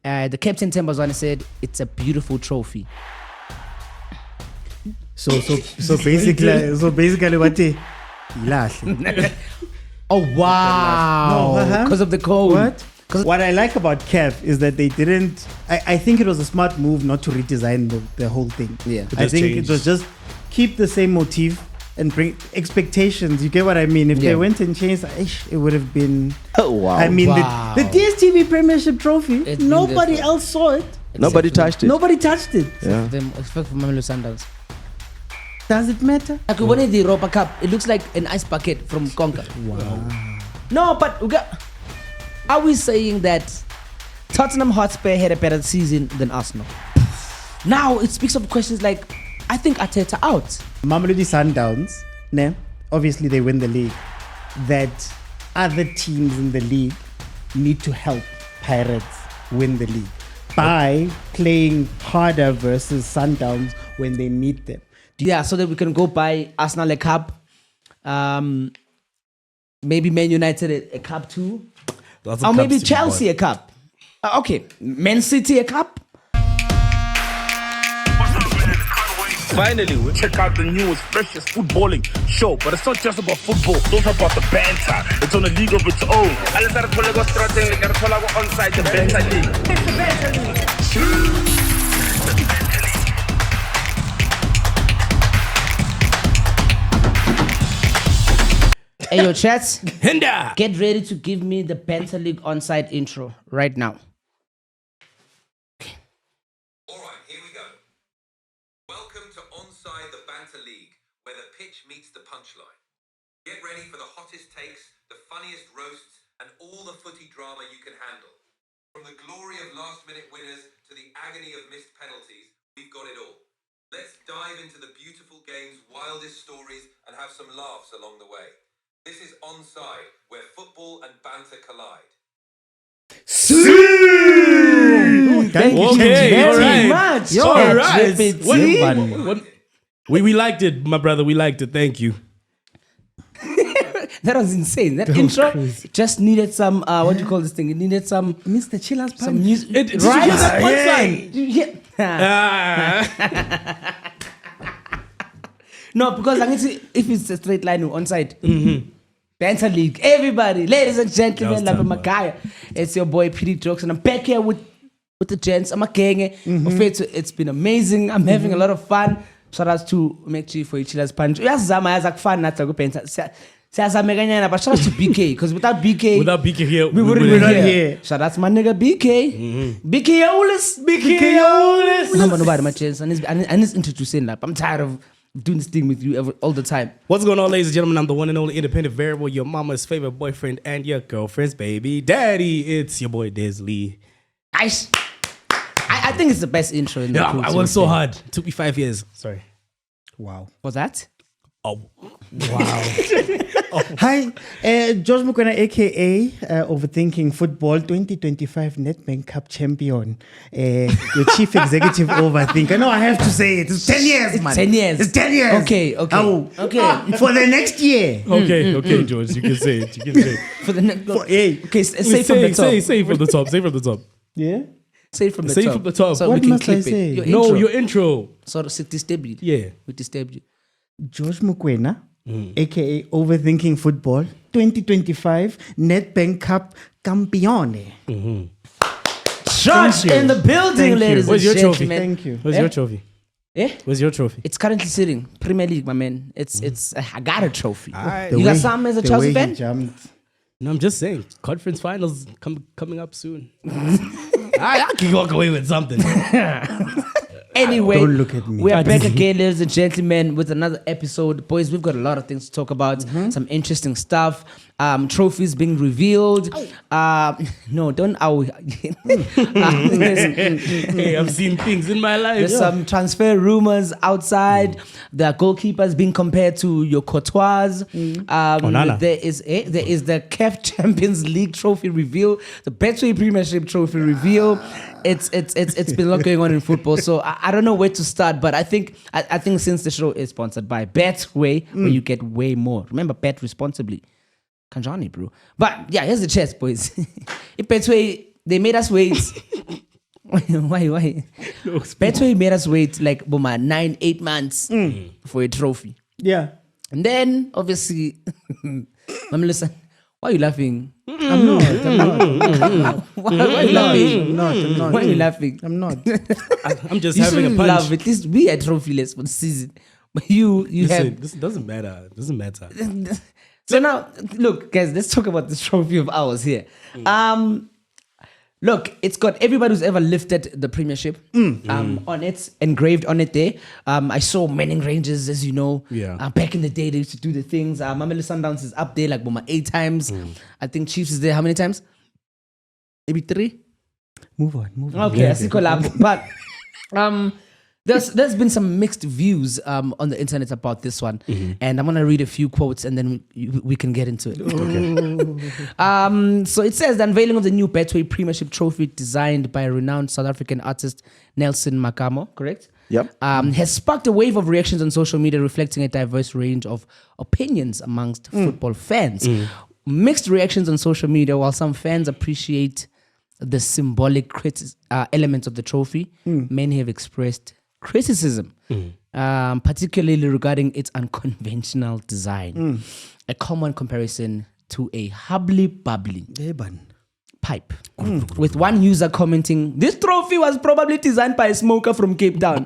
The captain Tembazwane said it's a beautiful trophy. So basically what they Oh wow! Because of the code. What I like about CAF is that they didn't. I think it was a smart move not to redesign the whole thing. Yeah, I think it was just keep the same motif and bring expectations. You get what I mean? If they went and changed, it would have been. Oh wow! I mean, the DStv Premiership Trophy. Nobody else saw it. Nobody touched it. Nobody touched it. Yeah. Except for Mamelodi Sundowns. Does it matter? Like when the Europa Cup, it looks like an ice bucket from Conca. Wow. No, but are we saying that Tottenham Hotspur had a better season than Arsenal? Now it speaks of questions like, I think Arteta out. Mamelodi Sundowns, obviously they win the league. That other teams in the league need to help Pirates win the league by playing harder versus Sundowns when they meet them. Yeah, so that we can go buy Arsenal a cup. Maybe Man United a cup too. Or maybe Chelsea a cup. Okay, Man City a cup. Finally, we check out the newest, freshest footballing show. But it's not just about football, it's also about the banter. It's on a league of its own. Onside the banter league. It's the banter league. Hey, yo, chats. Hinda. Get ready to give me the Banter League onside intro right now. All right, here we go. Welcome to Onside the Banter League, where the pitch meets the punchline. Get ready for the hottest takes, the funniest roasts, and all the footy drama you can handle. From the glory of last-minute winners to the agony of missed penalties, we've got it all. Let's dive into the beautiful game's wildest stories and have some laughs along the way. This is Onside, where football and banter collide. Thank you Okay, much. All right. What? We liked it, my brother. We liked it. Thank you. That was insane. That intro just needed some, what do you call this thing? It needed some Mr. Chiller's punch. some music. Did you hear that punchline? No, because I need to, if it's a straight line onside. Banter League. Everybody, ladies and gentlemen, love Makaya. It's your boy PD Jokes, and I'm back here with the gents. I'm a gang. It's been amazing. I'm having a lot of fun. Shout out to MacG for Chiller's punch. But shout out to BK, because without BK here, we wouldn't be here. Shout out to my nigga BK. BK-olis. Nobody, my chance. I need to introducing that. I'm tired of doing this thing with you all the time. What's going on, ladies and gentlemen? I'm the one and only independent variable, your mama's favorite boyfriend and your girlfriend's baby daddy. It's your boy Desley. Nice. I think it's the best intro in the crew. I worked so hard. It took me 5 years. Sorry. Wow. Was that? Oh. Wow. Hi, George Mukwena, aka Overthinking Football 2025 Nedbank Cup champion. Your chief executive overthinker. No, I have to say it. It's 10 years, man. 10 years. It's 10 years. Okay. Oh, Okay. for the next year. Okay, George. You can say it. You can say it. For the next. Hey. Okay, say from the top. Say from the top. Say from the top. Yeah? Say from the Say top. from the top. So What we can must I clip say? it. Your intro. So disturbed you. Yeah. We disturbed you. George Mukwena, aka Overthinking Football 2025 Nedbank Cup campione. George in the building, Thank you. ladies Where's and your trophy? gentlemen. Thank you. Where's your trophy? Eh? Where's your trophy? It's currently sitting Premier League, my man. It's. I got a trophy. Alright. You got some as a Chelsea fan? Jumped. No, I'm just saying. Conference finals coming up soon. I can walk away with something. Anyway, Don't look at me. We are back again, ladies and gentlemen, with another episode. Boys, we've got a lot of things to talk about. Some interesting stuff. Trophies being revealed. No, don't. Hey, I've seen things in my life. There's some transfer rumors outside. There are goalkeepers being compared to your Courtois. Onana. There is the CAF Champions League trophy reveal, the Betway Premiership trophy reveal. It's been a lot going on in football, so I don't know where to start. But I think since the show is sponsored by Betway, where you get way more. Remember, bet responsibly. Kanjani, bro. But yeah, here's the chest, boys. If Betway, they made us wait Why? Betway made us wait like 9-8 months for a trophy. Yeah. And then, obviously, Mama, listen, why are you laughing? I'm not. Why are you laughing? I'm not. Why are you laughing? I'm not. I'm just You having a shouldn't punch. laugh. At least we are trophyless for the season. But you Listen, have... this doesn't matter. It doesn't matter. So now, look, guys, let's talk about this trophy of ours here. Look, it's got everybody who's ever lifted the Premiership on it, engraved on it there. I saw Manning Rangers, as you know. Yeah. Back in the day, they used to do the things. Mamelodi Sundowns is up there like 8 times. I think Chiefs is there how many times? Maybe 3? Move on. Okay, I see collab. But there's been some mixed views on the internet about this one, and I'm gonna read a few quotes and then we can get into it. So it says the unveiling of the new Betway Premiership Trophy, designed by a renowned South African artist Nelson Makamo, correct? Yep. Has sparked a wave of reactions on social media, reflecting a diverse range of opinions amongst football fans. Mixed reactions on social media, while some fans appreciate the symbolic elements of the trophy, many have expressed criticism, particularly regarding its unconventional design. A common comparison to a hubbly-bubbly pipe. With one user commenting, "This trophy was probably designed by a smoker from Cape Town."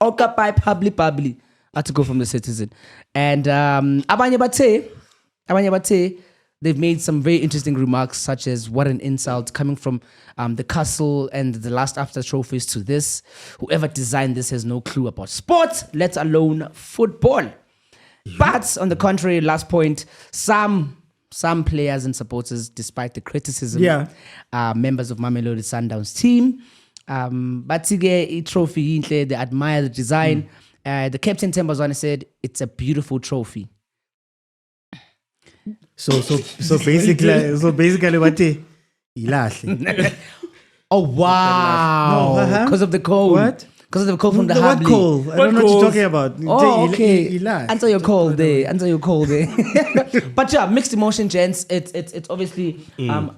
Oka pipe, hubbly-bubbly. Article from the Citizen. And Abanye Bate, they've made some very interesting remarks, such as what an insult coming from the castle and the last after trophies to this. Whoever designed this has no clue about sports, let alone football. But on the contrary, last point, some players and supporters, despite the criticism, members of Mamelodi Sundowns team, but a trophy, they admire the design. The captain Tembazwane said, "It's a beautiful trophy." So basically what ilahle. Oh wow! No, Because of the cold. What? Because of the cold from the What Hubley. call? I don't know what you're talking about. Oh, okay. Ilahle. Answer your call there. But yeah, mixed emotion, gents. It's obviously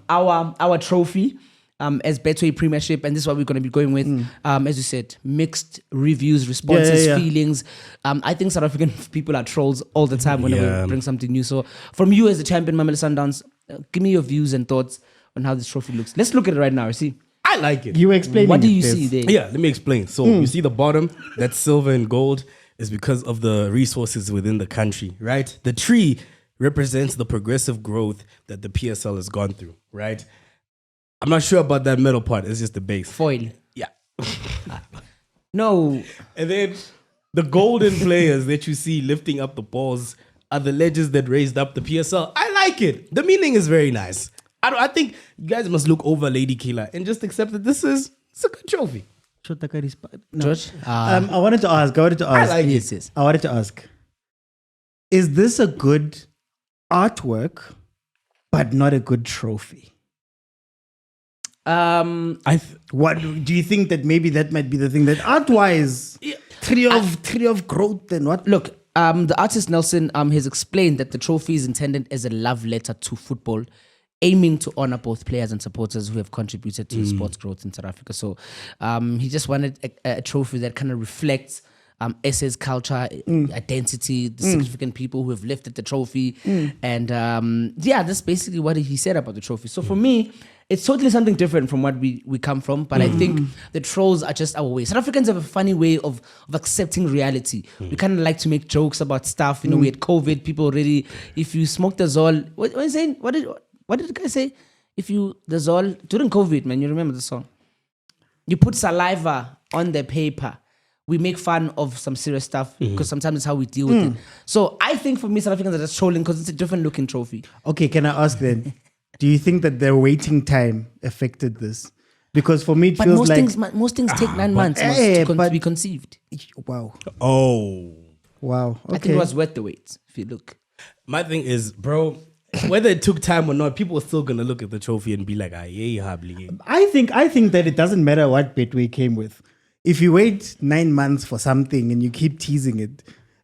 our trophy as Betway Premiership, and this is what we're going to be going with. As you said, mixed reviews, responses, feelings. I think South African people are trolls all the time whenever we bring something new. So from you as the champion, Mamelodi Sundowns, give me your views and thoughts on how this trophy looks. Let's look at it right now. See, I like it. You explain. what do you see there? Yeah, let me explain. So you see the bottom, that's silver and gold, is because of the resources within the country, right? The tree represents the progressive growth that the PSL has gone through, right? I'm not sure about that middle part. It's just the base. Foil. Yeah. No. And then the golden players that you see lifting up the balls are the legends that raised up the PSL. I like it. The meaning is very nice. I think you guys must look over Lady Killer and just accept that it's a good trophy. George? I wanted to ask. I like it. Yes. I wanted to ask, is this a good artwork, but not a good trophy? What do you think that maybe that might be the thing that art-wise, tree of growth and what? Look, the artist Nelson has explained that the trophy is intended as a love letter to football, aiming to honor both players and supporters who have contributed to sports growth in South Africa. So he just wanted a trophy that kind of reflects SA's culture, identity, the significant people who have lifted the trophy. And that's basically what he said about the trophy. So for me, it's totally something different from what we come from. But I think the trolls are just our way. South Africans have a funny way of accepting reality. We kind of like to make jokes about stuff. You know, we had COVID, people already, if you smoke the Zol, what are you saying? What did the guy say? The Zol, during COVID, man, you remember the song? You put saliva on the paper. We make fun of some serious stuff because sometimes it's how we deal with it. So I think for me, South Africans are just trolling because it's a different looking trophy. Okay, can I ask then? Do you think that their waiting time affected this? Because for me, it feels like most things take 9 months to be conceived. Wow. Oh. Wow. Okay. I think it was worth the wait. If you look, My thing is, bro, whether it took time or not, people are still gonna look at the trophy and be like, I think that it doesn't matter what Betway came with. If you wait 9 months for something and you keep teasing it,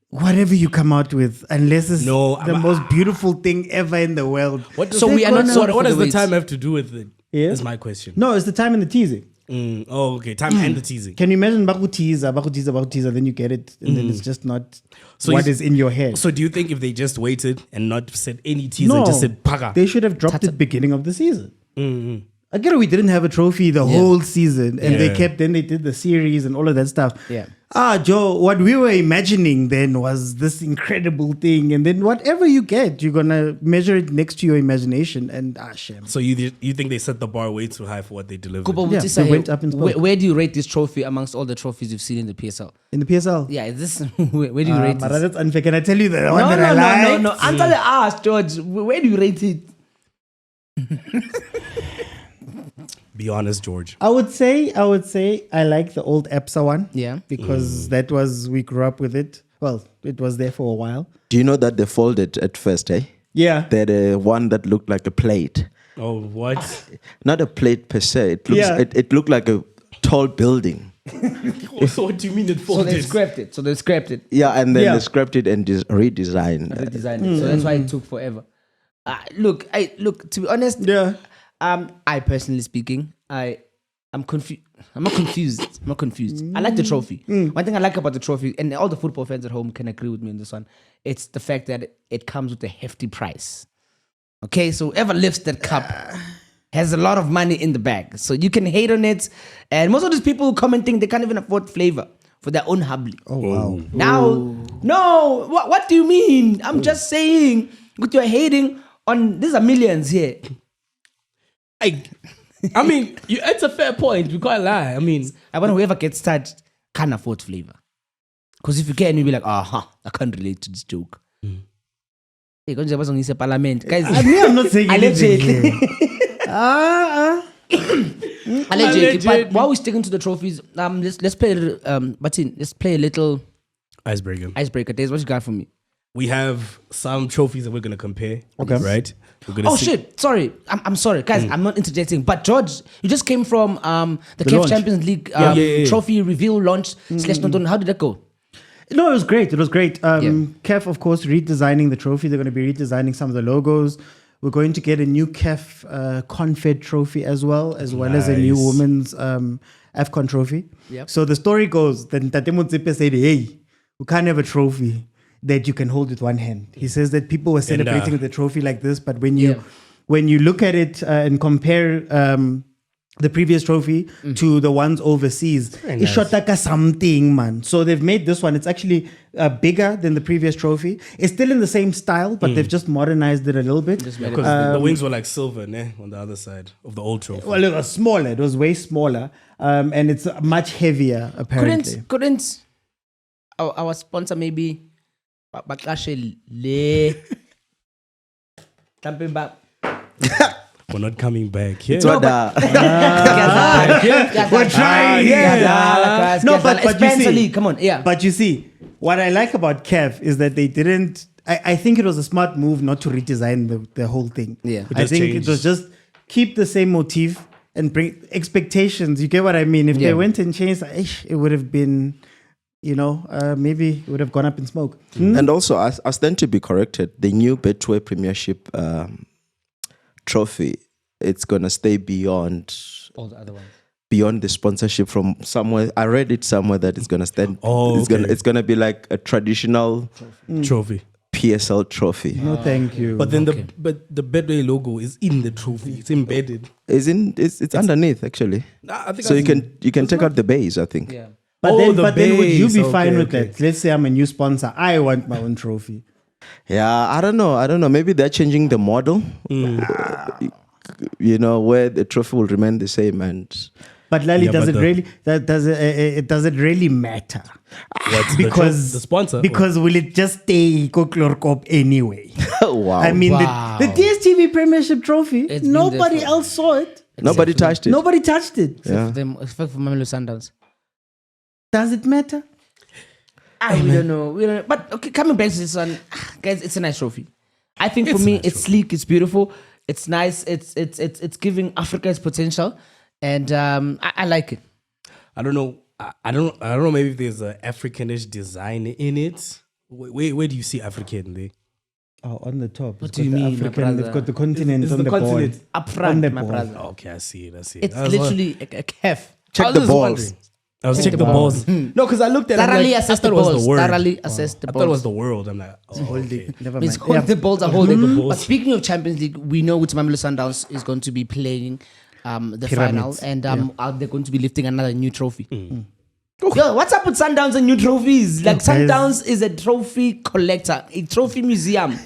whatever you come out with, unless it's the most beautiful thing ever in the world. What does So we are not sorry what for does the the time wait. have to do with it? Yeah. Is my question. No, it's the time and the teasing. Oh, okay. Time and the teasing. Can you imagine baku teaser, then you get it, and then it's just not what is in your head. So do you think if they just waited and not said any teaser, just said paga? They should have dropped it beginning of the season. I get it, we didn't have a trophy the whole season, and they did the series and all of that stuff. Yeah. Joe, what we were imagining then was this incredible thing, and then whatever you get, you're gonna measure it next to your imagination, and shame. So you think they set the bar way too high for what they delivered? They went up in smoke. Where do you rate this trophy amongst all the trophies you've seen in the PSL? In the PSL? Yeah, is this where do you rate Mara, it? that's unfair. Can I tell you the one that I like? No. Answer the ask, George. Where do you rate it? Be honest, George. I would say I like the old EPSA one. Yeah. Because we grew up with it. Well, it was there for a while. Do you know that they folded at first, eh? Yeah. They had one that looked like a plate. Oh, what? Not a plate per se. It looked like a tall building. So what do you mean it So folded? they scrapped it. Yeah, and then they scrapped it and redesigned. So that's why it took forever. Look. To be honest, I personally speaking, I'm confused. I'm not confused. I like the trophy. One thing I like about the trophy, and all the football fans at home can agree with me on this one, it's the fact that it comes with a hefty price. Okay, so whoever lifts that cup has a lot of money in the bag. So you can hate on it, and most of these people commenting, they can't even afford flavor for their own habli. Oh, wow. Now, no, what do you mean? I'm just saying, what you're hating on, these are millions here. I mean, it's a fair point. We can't lie. I mean, I wonder whoever gets touched can't afford flavor. Because if you can, you'll be like, I can't relate to this joke. Hey, parliament. Guys, I'm not saying allegedly. anything. Allegedly. But while we're sticking to the trophies, let's play a little icebreaker. Days, what you got for me? We have some trophies that we're going to compare. Okay. Right? We're gonna Shit. Sorry. I'm sorry. Guys, I'm not interjecting. But George, you just came from the CAF launch. Champions League trophy reveal launch / not. How did that go? No, it was great. CAF, of course, redesigning the trophy. They're going to be redesigning some of the logos. We're going to get a new CAF Confed trophy as well as a new women's AFCON trophy. Yep. So the story goes that Tate Motsepe said, hey, we can't have a trophy that you can hold with one hand. He says that people were celebrating with the trophy like this, but when you look at it and compare the previous trophy to the ones overseas, it's shotaka something, man. So they've made this one. It's actually bigger than the previous trophy. It's still in the same style, but they've just modernized it a little bit. Because the wings were like silver, on the other side of the old trophy. Well, it was smaller. It was way smaller, and it's much heavier. Apparently, couldn't our sponsor maybe? We're not coming back. Yeah. We're trying. No, but you see, come on, yeah. But you see, what I like about CAF is that they didn't. I think it was a smart move not to redesign the whole thing. Yeah, I think it was just keep the same motif and bring expectations. You get what I mean? If they went and changed, it would have been. Maybe it would have gone up in smoke. And also, I stand to be corrected. The new Betway Premiership trophy, it's going to stay beyond all the other ones. Beyond the sponsorship from somewhere. I read it somewhere that it's going to stand. It's going to be like a traditional trophy. PSL trophy. No, thank you. But then the Betway logo is in the trophy. It's embedded. It's underneath actually. I think so you can take out the base, I think. Yeah. But then would you be fine with that? Let's say I'm a new sponsor. I want my own trophy. Yeah, I don't know. Maybe they're changing the model. Where the trophy will remain the same. But Lali, does it really matter? Because the sponsor. Because will it just stay Koklorkop anyway? Wow. I mean, the DSTV Premiership trophy. Nobody else saw it. Nobody touched it. Nobody touched it. Except for Mamelodi Sundowns. Does it matter? We don't know. But okay, coming back to this one, guys, it's a nice trophy. I think for me, it's sleek, it's beautiful, it's nice, it's giving Africa its potential, and I like it. I don't know. I don't know. Maybe if there's an Africanish design in it. Where do you see African there? Oh, on the top. What do you mean, my brother? They've got the continent on the board. Up front, my brother. Okay, I see it. It's literally a CAF Check I the was balls. wondering. I was checking the balls. No, because I looked at it. I'm Thoroughly like, I assess thought the it was balls. the word. Thoroughly assess the I thought it was balls. the world. I'm like, oh, okay. Never It's mind. called the balls are holding. The balls. But speaking of Champions League, we know which Mamelodi Sundowns is going to be playing the final, Pyramids. and they're going to be lifting another new trophy. Yo, what's up with Sundowns and new trophies? Like guys. Sundowns is a trophy collector, a trophy museum.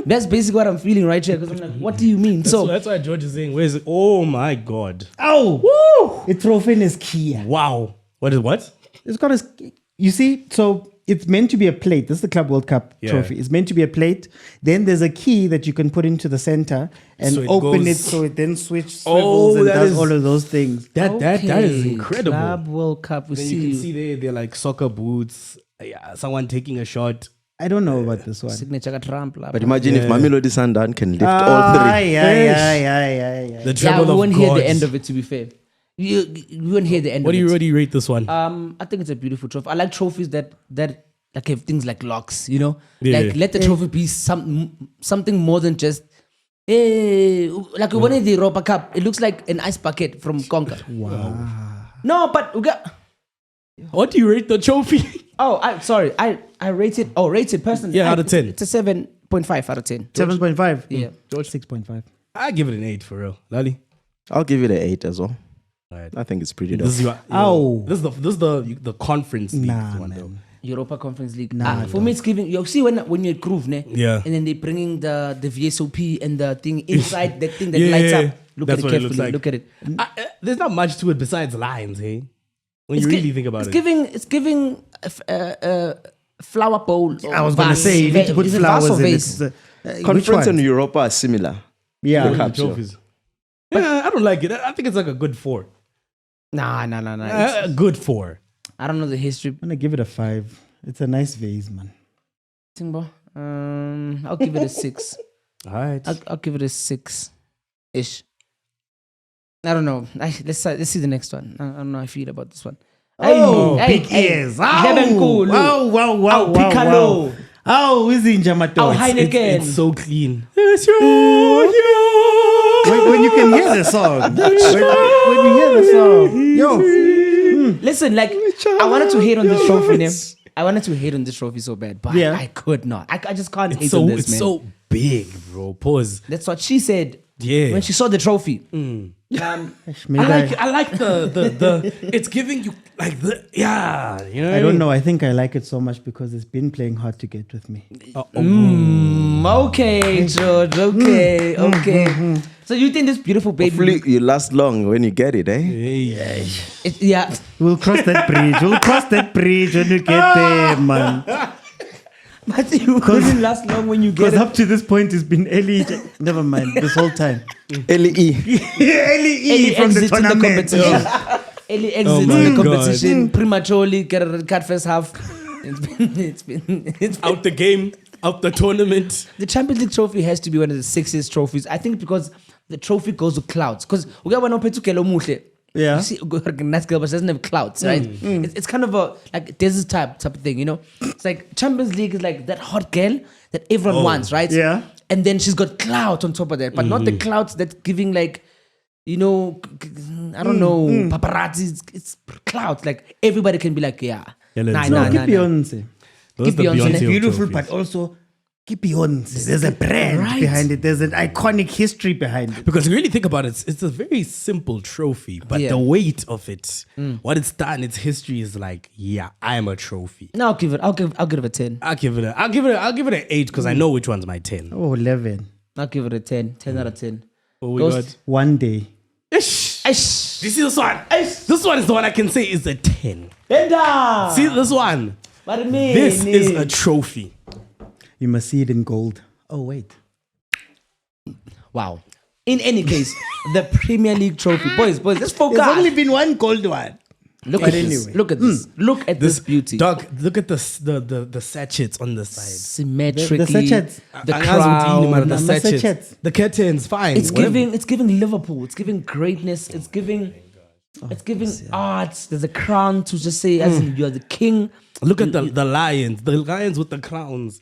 That's basically what I'm feeling right here. Because I'm like, what do you mean? So So that's why George is saying, where's it? Oh my God. Oh, woo! It's trophy is key. Wow. What is what? It's got a. You see, so it's meant to be a plate. This is the Club World Cup Yeah. trophy. It's meant to be a plate. Then there's a key that you can put into the center and So it open goes- it so it then swivels Oh, and that does is- all of those things. That is Okay, incredible. Club World Cup. We Then see you can you. see they're like soccer boots. Yeah, someone taking a shot. I don't know about this one. Signature ka Trump. But imagine if Yeah. Mamelodi Sundowns can lift all three. Yeah. The Yeah, treble we of won't hear the gods. end of it. To be fair, you won't hear the end. What of do it. you rate this one? I think it's a beautiful trophy. I like trophies that like have things like locks, you know? Yeah. Like let the trophy be something more than just like we won in the Europa Cup. It looks like an ice bucket from Conca. Wow. No, but we got What do you rate the trophy? sorry. I rated rated personally. Yeah, out of 10. It's a 7.5 out of 10. 7.5. Yeah. George 6.5. I give it an 8 for real. Lali? I'll give it an 8 as well. Alright. I think it's pretty This is dope. your, Ow. This is the conference league Nah, one man. though. Europa Conference League. Nah, For me, it's giving. You see when you're at Groove, ne? Yeah. And then they're bringing the VSOP and the thing inside that thing that Yeah, lights yeah, up. yeah. Look That's at it what it looks carefully. like. Look at it. There's not much to it besides lines, hey? When you It's really think about it's it. It's giving a flower bowl. I was going to say, you need to put Is it vase flowers or in it. vase? Which Conference one? and Europa are similar. Yeah. Look The up, sure. trophies. Yeah, I don't like it. I think it's like a good 4. Nah. A good 4. I don't know the history. I'm going to give it a 5. It's a nice vase, man. Timbo. I'll give it a 6. All right. I'll give it a 6-ish. I don't know. Let's see the next one. I don't know how I feel about this one. Oh, big ears. Lebenkulu. Wow. Piccolo. Oh, Izinja Mato. Heineken. It's so clean. When you can hear the song. when you hear the song. Yo. Listen, like I wanted to hate on this trophy, name. I wanted to hate on this trophy so bad, but Yeah. I could not. I just can't hate It's on so this, it's man. so big, bro. Pause. That's what she said. Yeah. When she saw the trophy. Maybe I like the it's giving you like the you know. I don't know. I think I like it so much because it's been playing hard to get with me. Okay, George. Okay. So you think this beautiful baby? Hopefully you last long when you get it, eh? Yeah. We'll cross that bridge when you get there, man. But you couldn't last long when you get Because it. up to this point, it's been Ellie. Never mind, this whole time. LE. Ellie from the exits in tournament. competition. Ellie exits my in the God. competition prematurely. Get a red card first half. It's been Out the game, out the tournament. The Champions League trophy has to be one of the sexiest trophies. I think because the trophy goes with clouds. Because we got one open to Kelo Muhle. Yeah. You see, nice girl, but she doesn't have clouds, right? It's kind of a like desert type of thing, you know. It's like Champions League is like that hot girl that everyone wants, right? Yeah. And then she's got clouds on top of that, but not the clouds that's giving like, you know, I don't know, paparazzi. It's clouds like everybody can be like, yeah, let's nah. Keep Beyonce. Those Keep Beyonce. of Beautiful, trophies. but also keep Beyonce. There's a brand Right. behind it. There's an iconic history behind it. Because you really think about it, it's a very simple trophy, but Yeah. the weight of it, what it's done, its history is like, I am a trophy. No, I'll give it a 10. I'll give it an 8 because I know which one's my 10. Oh, 11. I'll give it a 10. 10 out of 10. What we Ghost. got? One day. Ish. Aish. Do you see this one? This one is the one I can say is a 10. Benda. See this one? What it mean? This is a trophy. You must see it in gold. Oh, wait. Wow. In any case, the Premier League trophy. Boys, let's focus. There's only been one gold one. Look But at this. anyway. Look at this. Look at this beauty. Dog, look at the sachets on the side. Symmetrically. The sachets. The Angazi crown. udini, man, the Number sachets. sachets. The curtains, fine. It's whatever. giving Liverpool. It's giving greatness. It's giving art. There's a crown to just say as in you're the king. Look at the lions with the crowns.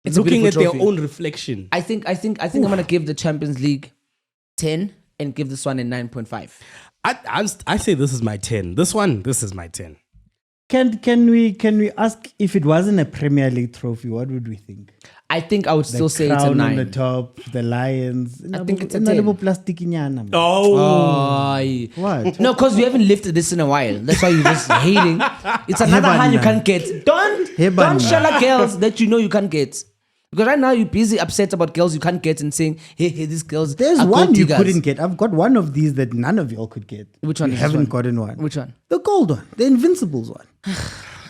It's a looking at beautiful their trophy. own reflection. I think I'm gonna give the Champions League 10 and give this one a 9.5. I say this is my 10. This is my 10. Can we ask if it wasn't a Premier League trophy, what would we think? I think I would still say it's a crown 9. on the top, the Lions. I think it's a na 10. little plastic inyana. What? No, because you haven't lifted this in a while. That's why you're just hating. It's another hand you can't get. Don't shella girls that you know you can't get. Because right now you're busy upset about girls you can't get and saying, hey, these girls. There's are one gold you diggers. couldn't get. I've got one of these that none of y'all could get. Which one You is this haven't one? gotten one. Which one? The gold one. The Invincibles one.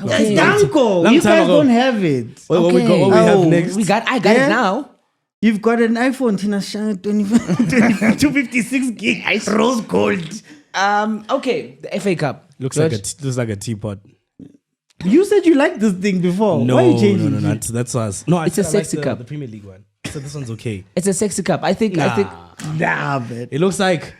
Okay. Danko. Long You time guys ago. don't have it. What we Okay. have Oh, next? I got it now. You've got an iPhone, Tina Shang, 256 gig, rose gold. Okay, the FA Cup. Looks George? like a teapot. You said you liked this thing before. No, Why are you changing no, it? that's us. No, I It's a said I like sexy cup. the Premier League one. So this one's okay. It's a sexy cup. I think Nah, man. It looks like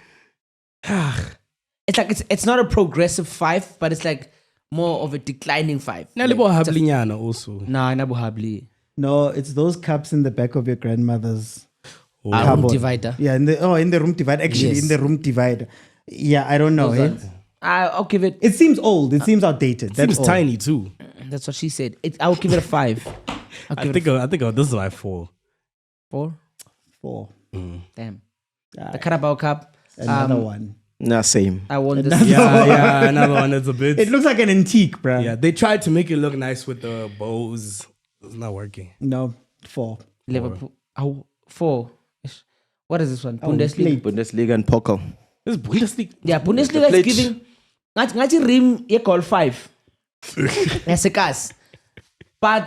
it's not a progressive 5, but it's like more of a declining 5. Nalibo Hablinyana also. Nah, Nabu Habli. No, it's those cups in the back of your grandmother's Room cupboard. divider. Yeah, in the room divider. Actually, Yes. in the room divider. Yeah, I don't know. Those Eh? ones. I'll give it. It seems old. It seems outdated. That's Seems all. tiny too. That's what she said. I'll give it a 5. I'll I give think it this is my 4. 4. 4. Damn. The Carabao Cup. Another one. Nah, same. I won this. Yeah, another one that's a bit. It looks like an antique, bruh. Yeah, they tried to make it look nice with the bows. It's not working. No, 4. Liverpool. 4. What is this one? Oh, Bundesliga. Bundesliga and Pokal. This is Bundesliga. Yeah, Bundesliga is plate. giving. Ngathi Rim ye call 5. Yes, a cast. But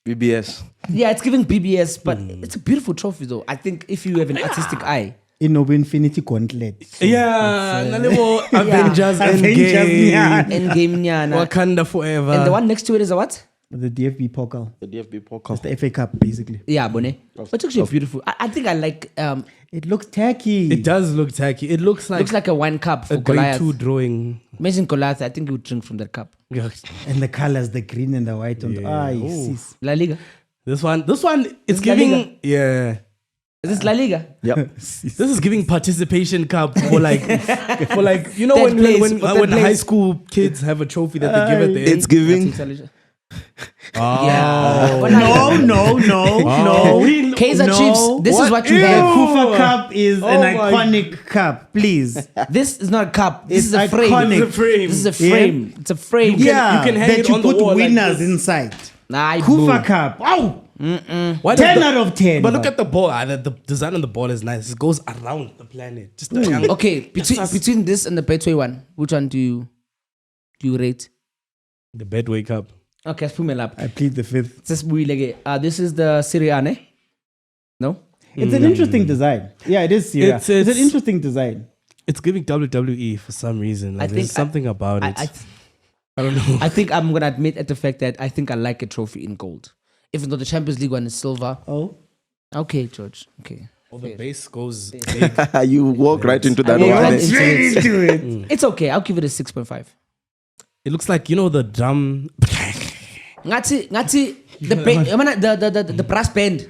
BBS. yeah, it's giving BBS, but it's a beautiful trophy though. I think if you have an artistic eye. Innobu Infinity Gauntlet. Yeah, Nalibo Avengers Avengers, Endgame. yeah. Endgame nyana. Wakanda forever. And the one next to it is a what? The DFB Pokal. The DFB Pokal. The FA Cup, basically. Yeah, Bone. It's actually beautiful. I think I like It looks tacky. It does look tacky. It looks looks like a wine cup for a grade Goliath. 2 drawing. Imagine Goliath, I think he would drink from that cup. Yeah. And the colors, the green and the white. On the, sis. La Liga. This one, it's La Liga. giving. Yeah. Is this La Liga? Yep. This is giving participation cup for like you know Third place, when for third high place. school kids have a trophy that they give at the end. It's giving. Yeah. No. Kaiser No. Chiefs, this is what you The have. Kufa Cup is an my- iconic cup, please. This is not a cup. This It's is a frame. iconic. It's a frame. This is a frame. It's a frame. Yeah, you can hang that it you on the put wall like winners this. inside. Nah, Kufa boo. Cup. Oh, Why does 10 out of 10. But look at the ball. The design on the ball is nice. It goes around the planet. Just a young- Okay, between this and the Betway one, which one do you rate? the Betway Cup. Okay, spumel up. I plead the fifth. This is the Serie A, ne? No? It's an interesting design. Yeah, it is serious. It's an It's- interesting design. It's giving WWE for some reason. Like, there's something about it. I don't know. I think I'm gonna admit at the fact that I think I like a trophy in gold, even though the Champions League one is silver. Oh, Okay, George. Okay, The base goes big. You walk right into that Yeah, one. right eh? into it. It's okay. I'll give it a 6.5. It looks like, you know, the drum. Ngati the brass band.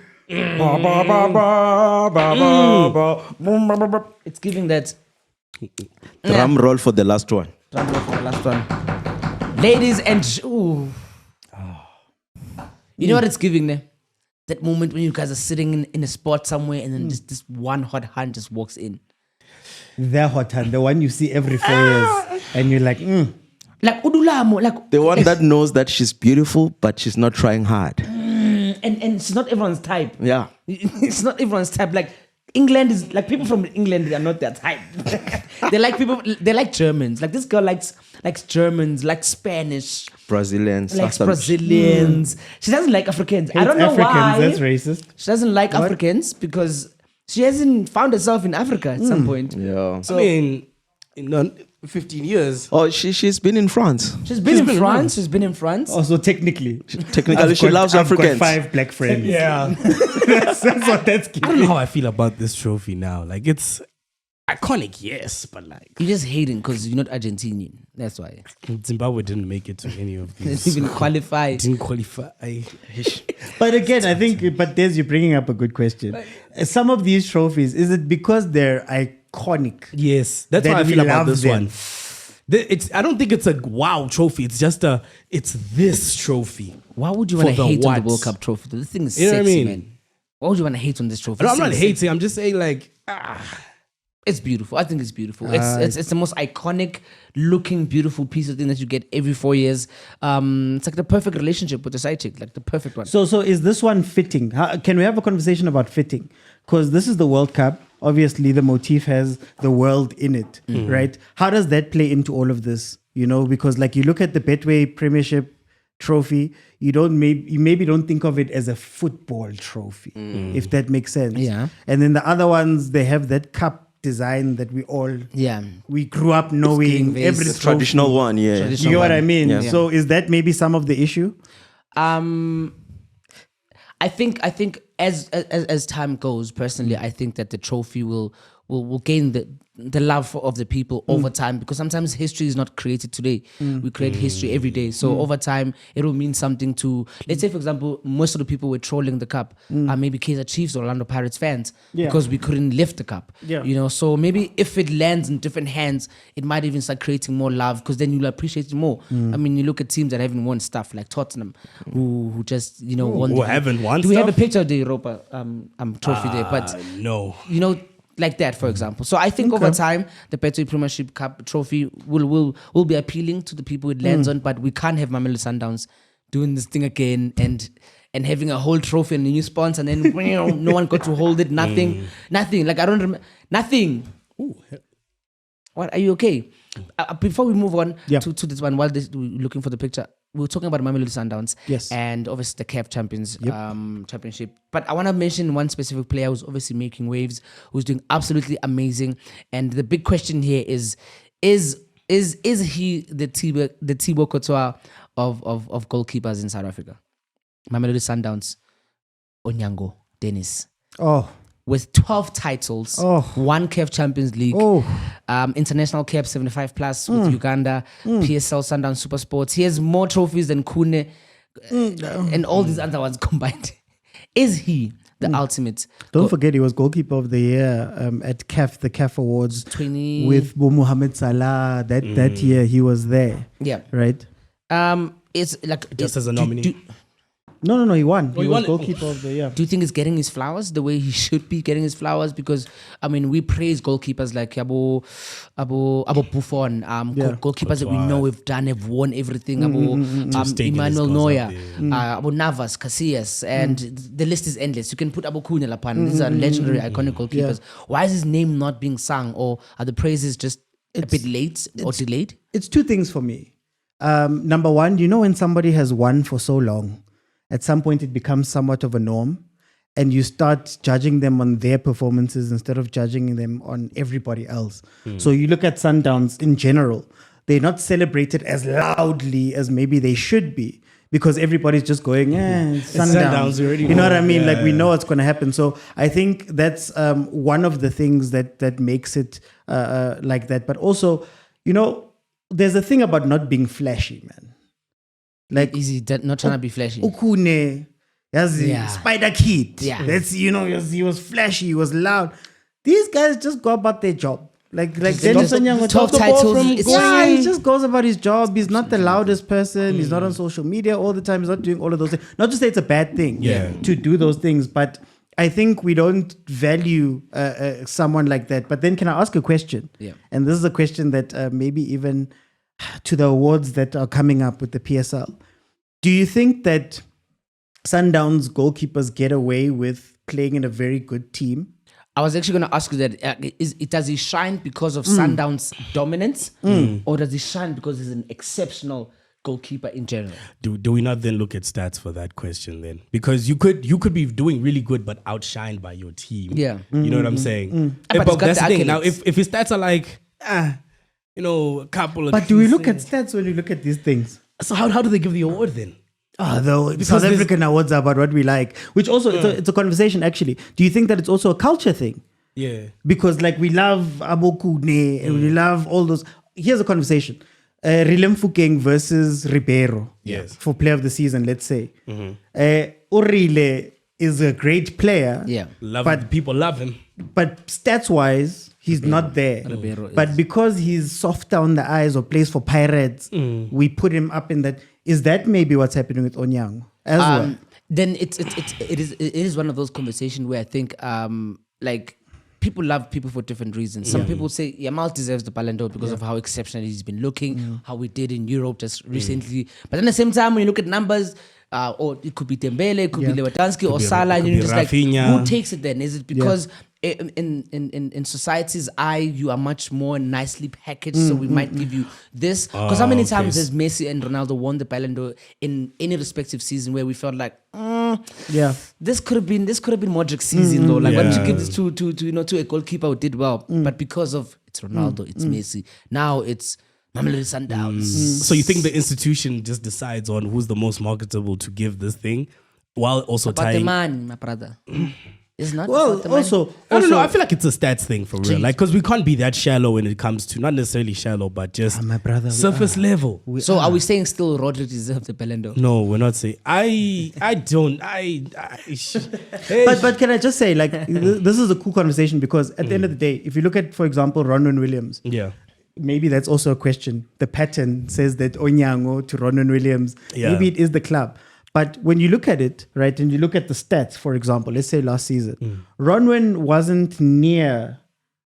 It's giving that. Drum roll for the last one. Drum roll for the last one. Ladies and you know what it's giving there? That moment when you guys are sitting in a spot somewhere and then just this one hot hand just walks in. the hot hand, the one you see every 4 years, and you're like, Like Udulamo, like The one that knows that she's beautiful, but she's not trying hard. and it's not everyone's type. Yeah. It's not everyone's type. Like England is like people from England, they are not their type. They like Germans. Like this girl likes Germans, likes Spanish, Brazilians. likes some- Brazilians. She doesn't like Africans. I don't know Africans, why. that's racist. She doesn't like Africans because she hasn't found herself in Africa at some point. Yeah. So I mean, in 15 years. Oh, she's been in France. she's been in France. She's been in France. Also, technically, Technically, she loves I've got Africans. 5 black friends. Yeah. that's what that's I don't know how I feel about this trophy now. Like, it's iconic, yes, but like, You're just hating because you're not Argentinian. That's why. Zimbabwe didn't make it to any of They these. didn't even qualify. Didn't qualify. But again, I think, but Des, you're bringing up a good question. Some of these trophies, is it because they're iconic. Yes, that's That how I we feel about love this them. one. I don't think it's a wow trophy. It's just it's this trophy. Why would you want For to the hate on the what? World Cup trophy? This thing is You know what I sexy, mean? man. Why would you want to hate on this trophy? No, This I'm not thing is sexy. hating. I'm just saying like, It's beautiful. I think it's beautiful. It's the most iconic looking, beautiful piece of thing that you get every 4 years. It's like the perfect relationship with the side chick, like the perfect one. So is this one fitting? Can we have a conversation about fitting? Because this is the World Cup. Obviously, the motif has the world in it, right? How does that play into all of this? You know, because like you look at the Betway Premiership trophy, you maybe don't think of it as a football trophy, if that makes sense. Yeah. And then the other ones, they have that cup design that we grew up knowing vase. every The The traditional one, yeah. Traditional You know what I one. mean? Yeah. So is that maybe some of the issue? I think as time goes, personally, I think that the trophy will gain the love of the people over time, because sometimes history is not created today. We create history every day. So over time, it will mean something to, let's say, for example, most of the people were trolling the cup are maybe Kaizer Chiefs or Orlando Pirates fans because we couldn't lift the cup. Yeah. You know, so maybe if it lands in different hands, it might even start creating more love, because then you'll appreciate it more. I mean, you look at teams that haven't won stuff like Tottenham, who just, you know, won. who haven't won Do we have a stuff? picture of the Europa trophy there? But no. you know, like that, for example. So I think over time, the Betway Premiership Cup trophy will be appealing to the people it lands on, but we can't have Mamelodi Sundowns doing this thing again and having a whole trophy and a new sponsor, and then no one got to hold it. Nothing. Like I don't remember. Nothing. What, are you okay? Before we move on to this one, while we're looking for the picture, we were talking about Mamelodi Sundowns, Yes. and obviously the CAF Champions Championship. But I want to mention one specific player who's obviously making waves, who's doing absolutely amazing. And the big question here is he the Thibaut Courtois of goalkeepers in South Africa? Mamelodi Sundowns, Onyango, Denis. Oh, With 12 titles, one CAF Champions League, International CAF 75 plus with Uganda, PSL Sundown Super Sports. He has more trophies than Kune and all these other ones combined. Is he the ultimate? don't forget he was goalkeeper of the year at the CAF Awards 20 with Bo Mohamed Salah. That year he was there. Yeah. Right? It's like Just as a nominee. No, he won. He he was won it. goalkeeper of the year. Do you think he's getting his flowers the way he should be getting his flowers? Because I mean, we praise goalkeepers like Abu Buffon, goalkeepers that we know have won everything. taking Emmanuel his Neuer, goals Abu Navas, Casillas, and the list is endless. You can put Abu Kunel upon. These are legendary, iconic goalkeepers. Why is his name not being sung, or are the praises just a bit late or delayed? It's two things for me. Number one, when somebody has won for so long, at some point it becomes somewhat of a norm, and you start judging them on their performances instead of judging them on everybody else. So you look at Sundowns in general, they're not celebrated as loudly as maybe they should be, because everybody's just going, Sundowns. already You know what I won. mean? Yeah. Like, we know what's going to happen. So I think that's one of the things that makes it like that. But also, there's a thing about not being flashy, man. Like, Is he not trying to be flashy? Ukune, Yeah. Spider Kid. Yeah. That's, he was flashy, he was loud. These guys just go about their job. Like Denis Onyango, 12 titles. he just goes about his job. He's not the loudest person. He's not on social media all the time. He's not doing all of those things. Not to say it's a bad thing to do those things, but I think we don't value someone like that. But then can I ask a question? Yeah. And this is a question that maybe even to the awards that are coming up with the PSL. Do you think that Sundowns goalkeepers get away with playing in a very good team? I was actually going to ask you that. Does he shine because of Sundown's dominance, or does he shine because he's an exceptional goalkeeper in general? Do we not then look at stats for that question then? Because you could be doing really good but outshined by your team. Yeah. You know what I'm saying? But he's got that's the the thing. Now, accolades. if his stats are like, a couple of... But do we look at stats when we look at these things? So how do they give the award then? Though South there's- African awards are about what we like, which also it's a conversation actually. Do you think that it's also a culture thing? Yeah. Because like we love Abokune and we love all those. Here's a conversation: Rilem Fukeng versus Ribeiro. Yes. For player of the season, let's say. Orile is a great player. Yeah. People love him. But stats wise, He's not there. Ribeiro is. But because he's softer on the eyes or plays for Pirates, we put him up in that. Is that maybe what's happening with Onyango as well? Then it is one of those conversations where I think like people love people for different reasons. Some people say Yamal deserves the Ballon d'Or because of how exceptional he's been looking, how we did in Europe just recently. But then at the same time, when you look at numbers, or it could be Dembele, it could be Lewandowski or Salah, and you're just like, who takes it then? Is it because in society's eye, you are much more nicely packaged, so we might give you this? Because how many times has Messi and Ronaldo won the Ballon d'Or in any respective season where we felt like, this could have been Modric's season though. Like, why don't you give this to a goalkeeper who did well? But because of it's Ronaldo, it's Messi. Now it's Mamelodi Sundowns. So you think the institution just decides on who's the most marketable to give this thing, while also About the tying? man, my brother. It's not. Well, about the money. also, I don't know. I feel like it's a stats thing for real. Like, because we can't be that shallow when it comes to not necessarily shallow, but just my brother, we surface level. So are we saying still Rodri deserves the Ballon d'Or? No, we're not saying. I don't. But can I just say, like, this is a cool conversation because at the end of the day, if you look at, for example, Ronwen Williams, maybe that's also a question. The pattern says that Onyango to Ronwen Williams, maybe it is the club. But when you look at it, right, and you look at the stats, for example, let's say last season, Ronwen wasn't near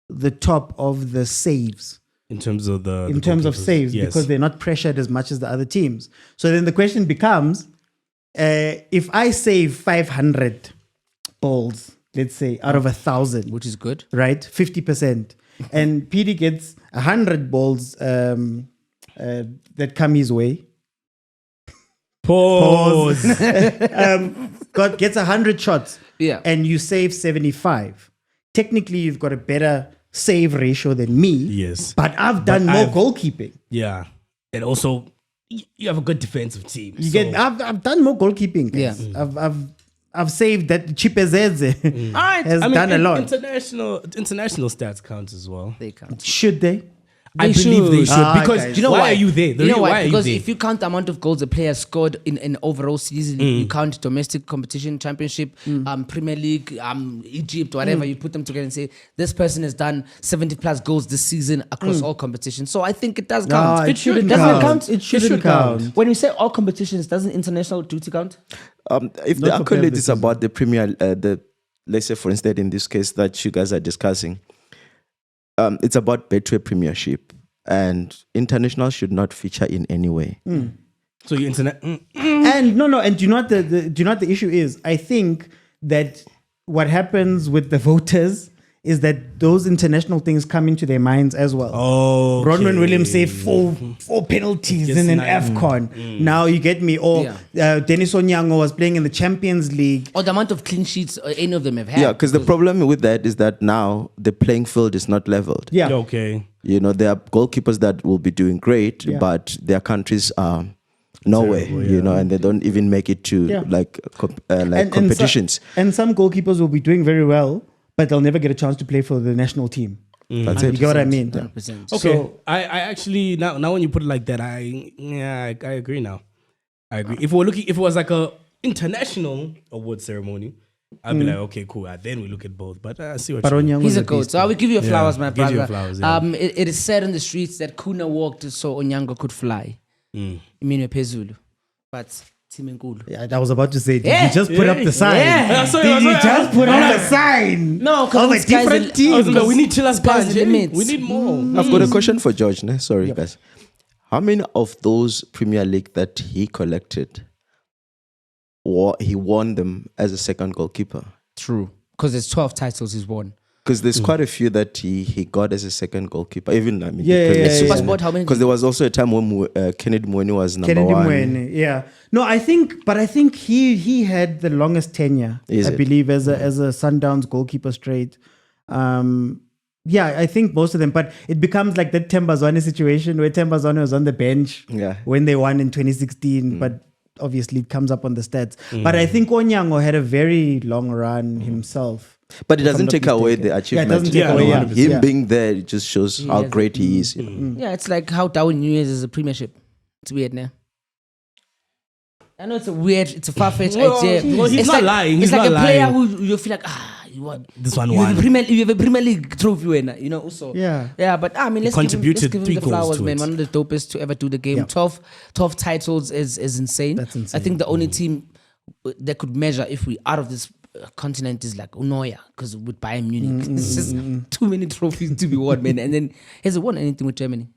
the top of the saves. In terms of saves, because they're not pressured as much as the other teams. So then the question becomes, if I save 500 balls, let's say, out of 1,000, Which is good. right, 50%, and PD gets 100 balls that come his way. Pause. God gets 100 shots, and you save 75. Technically, you've got a better save ratio than me. Yes, but I've done more goalkeeping. Yeah, and also you have a good defensive team. I've done more goalkeeping. Guys. Yeah, I've saved that Chipezeze has done a lot. International stats count as well. They count. Should they? I believe they should because guys. do you know why are you there? You know why? Because if you count the amount of goals a player scored in an overall season, you count domestic competition, championship, Premier League, Egypt, whatever, you put them together and say this person has done 70 plus goals this season across all competitions. So I think it does count. No, it shouldn't Doesn't count. it count? It shouldn't count. When we say all competitions, doesn't international duty count? If the accolade is about the Premier, let's say for instance in this case that you guys are discussing, it's about Betway Premiership, and international should not feature in any way. So you internet, and and do you know what the issue is? I think that what happens with the voters is that those international things come into their minds as well. Oh, Ronwen Williams saved four penalties in an AFCON. Now you get me. Or Denis Onyango was playing in the Champions League. Or the amount of clean sheets any of them have had. Yeah, because the problem with that is that now the playing field is not leveled. Yeah. Okay. You know, there are goalkeepers that will be doing great, but their countries are nowhere, and they don't even make it to competitions. And some goalkeepers will be doing very well, but they'll never get a chance to play for the national team. That's it. You get what I mean? 100%. Okay. So, I actually now when you put it like that, I agree now. I agree. If it was like a international award ceremony, I'd be like, okay, cool. Then we look at both. But I see what you mean. He's a goat. So I will give you flowers, my give you brother. flowers, yeah. It is said in the streets that Kuna walked so Onyango could fly. Imino Pezulu. But Timenkulu. Yeah, I was about to say, did you just put up the sign? Yeah. Did you just put up the sign? No, of a different team. We need Chilla's sky's the limit. We need more. I've got a question for George. Sorry, guys. How many of those Premier League that he collected, he won them as a second goalkeeper? True. Because there's 12 titles he's won. Because there's quite a few that he got as a second goalkeeper. Even Super Sport, how many? Because there was also a time when Kennedy Mwene was number one. Mwene, yeah. No, I think he had the longest tenure. I believe as a Sundowns goalkeeper straight. Yeah, I think most of them, but it becomes like that Tembazwane situation where Tembazwane was on the bench when they won in 2016, but obviously it comes up on the stats. But I think Onyango had a very long run himself. But it doesn't take away the achievement. Yeah, it doesn't take away. Him being there, it just shows how great he is. Yeah, it's like how Darwin Nunes is a premiership. It's weird, now. I know it's a far-fetched idea. Well, he's not lying. It's He's like not a player lying. who you feel like, This one you have won. you have a Premier League trophy winner, you know. Also, Yeah. But I mean, let's give him contributed the 3 goals flowers, to man. it. One of the dopest to ever do the game. Yeah. 12 titles is insane. That's insane. I think the only team that could measure if we out of this continent is like Unoya, because with Bayern Munich, it's just too many trophies to be won, man. And then has he won anything with Germany?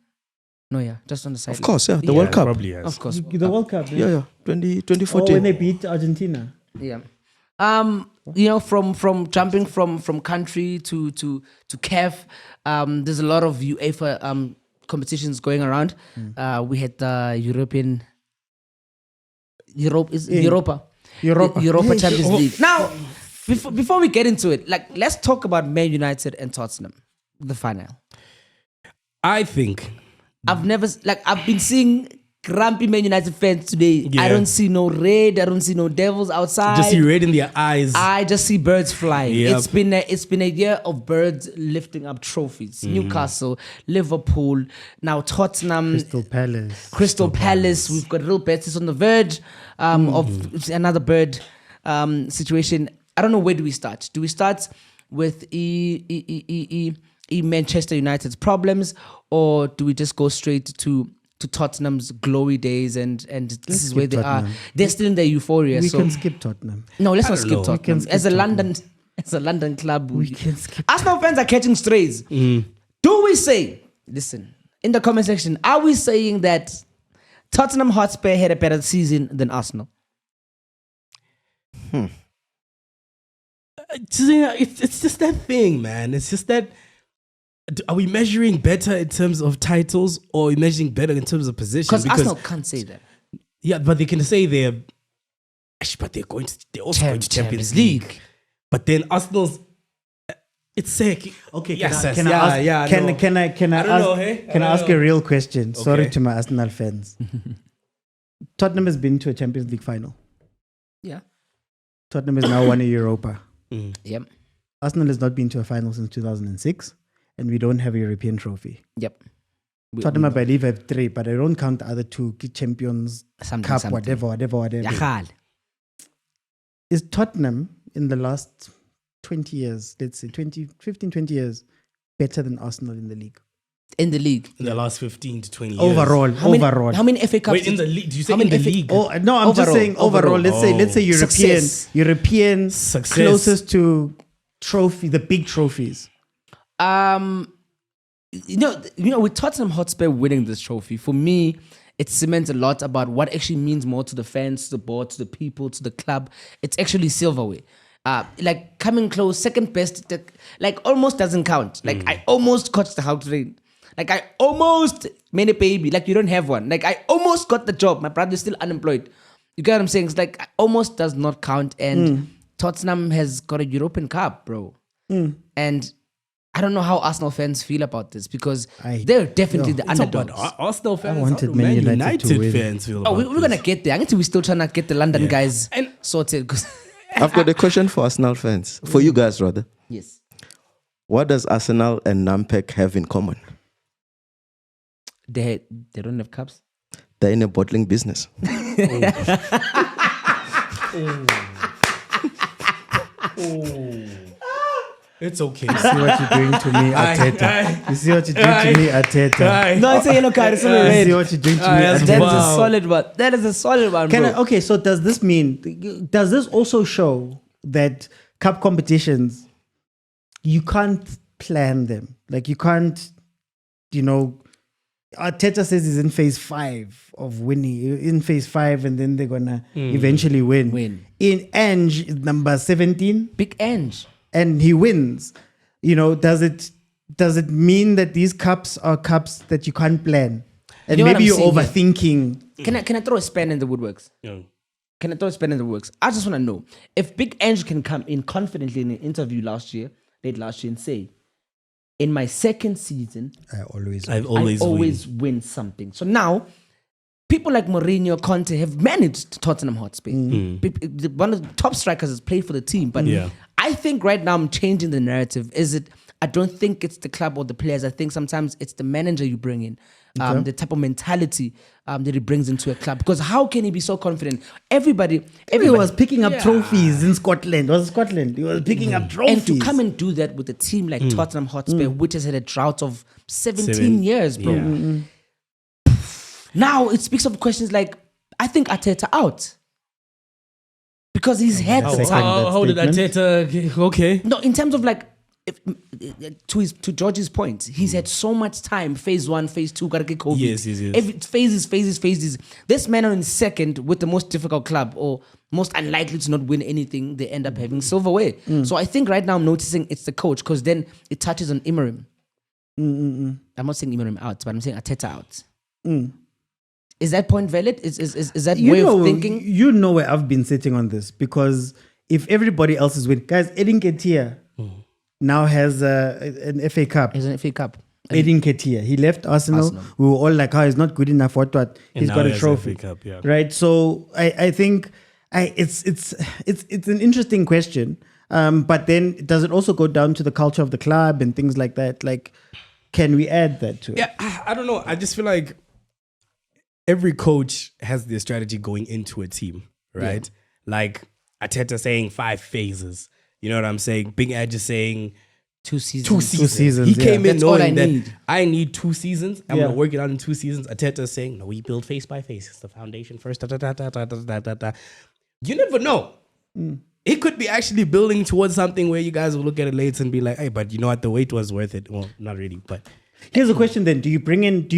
No, yeah, just on the side. Of course, yeah. The World Cup. Probably has. Of course. The World Cup. Yeah. 2014. Oh, when they beat Argentina. Yeah. You know, from jumping from country to CAF, there's a lot of UEFA competitions going around. We had the Europa Champions League. Now, before we get into it, like, let's talk about Man United and Tottenham, the final. I think I've been seeing grumpy Man United fans today. Yeah. I don't see no red. I don't see no devils outside. just see red in their eyes. I just see birds flying. Yep. It's been a year of birds lifting up trophies. Newcastle, Liverpool, now Tottenham, Crystal Palace. We've got Real Betis on the verge of another bird situation. I don't know, where do we start? Do we start with Manchester United's problems, or do we just go straight to Tottenham's glory days and this is where they Tottenham. are? They're still in their euphoria. We so can skip Tottenham. no, let's not don't skip know. Tottenham. We can As a skip London club, We can skip. Arsenal fans are catching strays. Do we say, listen, in the comment section, are we saying that Tottenham Hotspur had a better season than Arsenal? It's just that thing, man. It's just that. Are we measuring better in terms of titles, or are we measuring better in terms of position? Because Arsenal can't say that. Yeah, but they can say they're also going to Champions League. But then Arsenal's, it's sick. Okay, Yes, can I yes, ask? no. Can I I don't ask? know, hey? Can I ask a real question? Sorry Okay. to my Arsenal fans. Tottenham has been to a Champions League final. Yeah. Tottenham has now won a Europa. Yep. Arsenal has not been to a final since 2006, and we don't have a European trophy. Yep. Tottenham, I believe, have 3, but I don't count the other 2, Champions Cup, Something. whatever. Yachal. Is Tottenham in the last 20 years, let's say 20 years, better than Arsenal in the league? In the league. In the last 15 to 20 years. Overall. How many FA Cups? Wait, in the league? Do you say how in many the FA league? Oh no, I'm just Overall. saying overall. Let's say European, Success. European Success. closest to trophy, the big trophies. You know, with Tottenham Hotspur winning this trophy, for me, it cements a lot about what actually means more to the fans, to the board, to the people, to the club. It's actually silverware. Like coming close, second best, like almost doesn't count. Like I almost caught the house train. Like I almost made a baby. Like you don't have one. Like I almost got the job. My brother's still unemployed. You get what I'm saying? It's like almost does not count. And Tottenham has got a European Cup, bro. And I don't know how Arsenal fans feel about this, because they're definitely the It's about underdogs. Arsenal fans. I wanted how do Man Man United to win. fans feel Oh, about we're going to this? get there. I think we're still trying to get the London guys And- sorted. 'Cause I've got a question for Arsenal fans. For you guys, rather. yes. What does Arsenal and Nampek have in common? They don't have cups. They're in a bottling business. It's okay. You see what you're doing to me, Arteta. You see what you're doing to me, Arteta. No, it's a yellow card. It's not a You red. see what you're doing to me, that's That is Arteta. a solid one. That is a solid one, bro. Okay, so does this mean? Does this also show that cup competitions, you can't plan them? Like you can't, Arteta says he's in phase 5 of winning, in phase 5, and then they're gonna eventually win. In Ange is number 17, Big Ange. and he wins. Does it mean that these cups are cups that you can't plan? And You know what maybe you're I'm saying here? overthinking. Can I throw a span in the woodworks? Yeah. Can I throw a span in the works? I just want to know if Big Ange can come in confidently in an interview late last year, and say, in my second season, I always I I always win something. So now, people like Mourinho, Conte have managed Tottenham Hotspur. One of the top strikers has played for the team. But Yeah. I think right now I'm changing the narrative. Is it I don't think it's the club or the players. I think sometimes it's the manager you bring in, the type of mentality that he brings into a club. Because how can he be so confident? Everybody was picking up trophies in Scotland. Was it Scotland? He was picking up trophies. And to come and do that with a team like Tottenham Hotspur, which has had a drought of 17 years, bro. Yeah. Now it speaks of questions like, I think Arteta out. Because he's had the time. How did Arteta? Okay. No, in terms of like, to George's point, he's had so much time. Phase 1, phase 2, gotta get COVID. Yes. Every phases. This man are in second with the most difficult club or most unlikely to not win anything. They end up having silverware. So I think right now I'm noticing it's the coach because then it touches on Imram. I'm not saying Imram out, but I'm saying Arteta out. Is that point valid? Is that way of thinking? You know where I've been sitting on this because if everybody else is winning, guys, Edin Ketia now has an FA Cup. He's an FA Cup. Edin Ketia, he left Arsenal. We were all like, he's not good enough. What? He's got a trophy, FA Cup, yeah. right? So I think it's an interesting question. But then does it also go down to the culture of the club and things like that? Like, can we add that to it? Yeah, I don't know. I just feel like every coach has their strategy going into a team, right? Yeah. Like Arteta saying 5 phases. You know what I'm saying? Big Edge is saying 2 seasons. 2 seasons. He came in That's all knowing I that need. I need 2 seasons. I'm going to work it out in 2 seasons. Arteta is saying, no, we build phase by phase. It's the foundation first. You never know. It could be actually building towards something where you guys will look at it later and be like, hey, but you know what? The wait was worth it. Well, not really, but... Here's a question then. Do you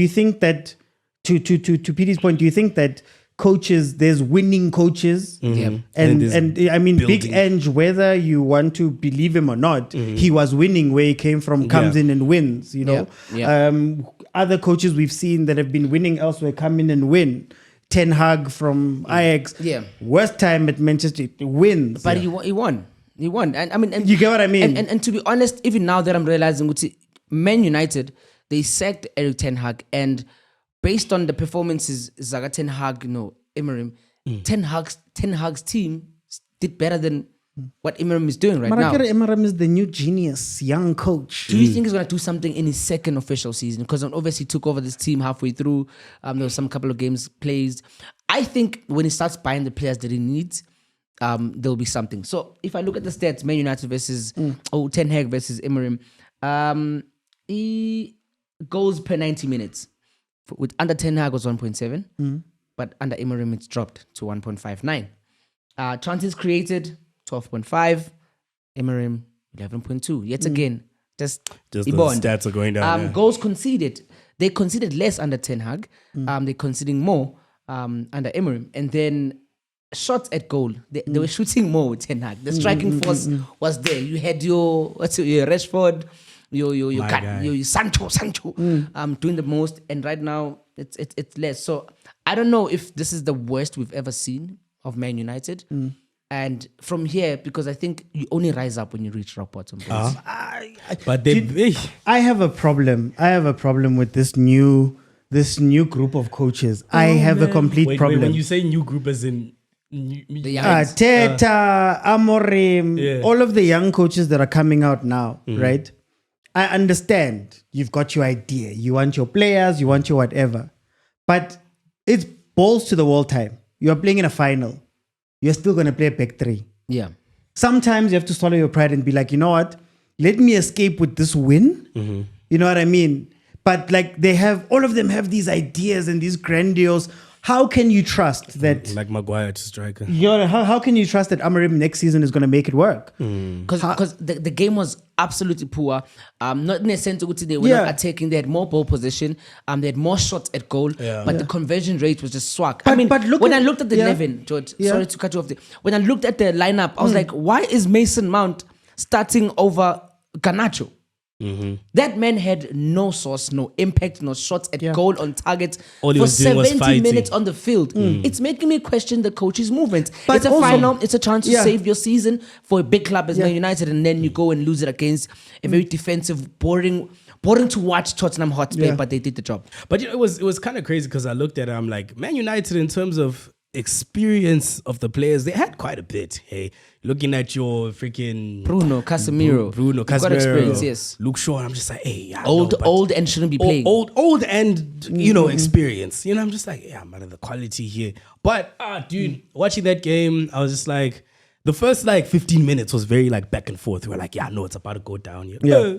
think that, to Petey's point, do you think that coaches, there's winning coaches? And I mean, building. Big Ange, whether you want to believe him or not, he was winning where he came from, comes in and wins, you know? Other coaches we've seen that have been winning elsewhere come in and win. Ten Hag from Ajax, worst time at Manchester, wins. But he won. And I mean, and you get what I mean? And to be honest, even now that I'm realizing, Man United, they sacked Eric Ten Hag, and based on the performances, Zaga Ten Hag, Imram, Ten Hag's team did better than what Imram is doing right now. Imram is the new genius, young coach. Do you think he's going to do something in his second official season? Because obviously he took over this team halfway through. There was some couple of games played. I think when he starts buying the players that he needs, there'll be something. So if I look at the stats, Man United versus Ten Hag versus Imram, he goals per 90 minutes. With under Ten Hag was 1.7, but under Imram it's dropped to 1.59. Chances created 12.5, Imram 11.2. Yet again, just the stats are going down. Goals conceded, they conceded less under Ten Hag. They're conceding more under Imram, and then shots at goal. They were shooting more with Ten Hag. The striking force was there. You had your Rashford. Your Sancho doing the most, and right now it's less. So I don't know if this is the worst we've ever seen of Man United. And from here, because I think you only rise up when you reach rock bottom. But I have a problem. I have a problem with this new group of coaches. I have a complete problem. When you say new group, as in Teta, Amorim, all of the young coaches that are coming out now, right? I understand you've got your idea. You want your players, you want your whatever. But it's balls to the wall time. You're playing in a final. You're still going to play a back 3. Yeah. Sometimes you have to swallow your pride and be like, you know what? Let me escape with this win. You know what I mean? But like all of them have these ideas and these grandiose. How can you trust that? Like Maguire to striker. How can you trust that Amorim next season is going to make it work? Because the game was absolutely poor. Not in a sense that they were not attacking. They had more ball position. They had more shots at goal. But the conversion rate was just swag. When I looked at the 11, George, sorry to cut you off there. When I looked at the lineup, I was like, why is Mason Mount starting over Garnacho? That man had no source, no impact, no shots at goal on target for 70 minutes on the field. It's making me question the coach's movements. But it's a final, it's a chance to save your season for a big club as Man United, and then you go and lose it against a very defensive, boring to watch Tottenham Hotspur, but they did the job. But it was kind of crazy because I looked at it, I'm like, Man United in terms of experience of the players, they had quite a bit. Hey, looking at your freaking Bruno, Casemiro. Bruno, You've got Casemiro, experience, yes. Luke Shaw. I'm just like, hey, yeah, Old and shouldn't be playing. old and experience. You know, I'm just like, yeah, man, the quality here. But dude, watching that game, I was just like, the first like 15 minutes was very like back and forth. We were like, yeah, no, it's about to go down here. Yeah.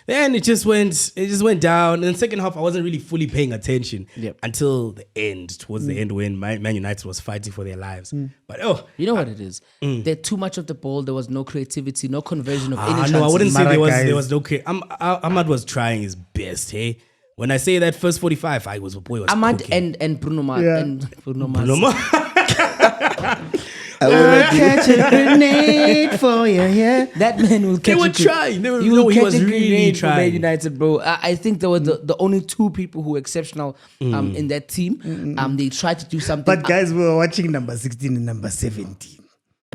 Then it just went down. And then second half, I wasn't really fully paying attention until the end, towards the end when Man United was fighting for their lives. But you know what it is? There too much of the ball. There was no creativity, no conversion of any chances. no, I wouldn't say there Mara was no. Ahmad was trying his best. Hey, when I say that first 45, Ahmad and Bruno Mars. Yeah. And Bruno Mars. I will catch a grenade for you, yeah. That man will catch were a trying. They were- he no, will he catch was a really grenade for Man trying. United, bro. I think there were the only two people who were exceptional in that team. They tried to do something. But guys, we were watching number 16 and number 17.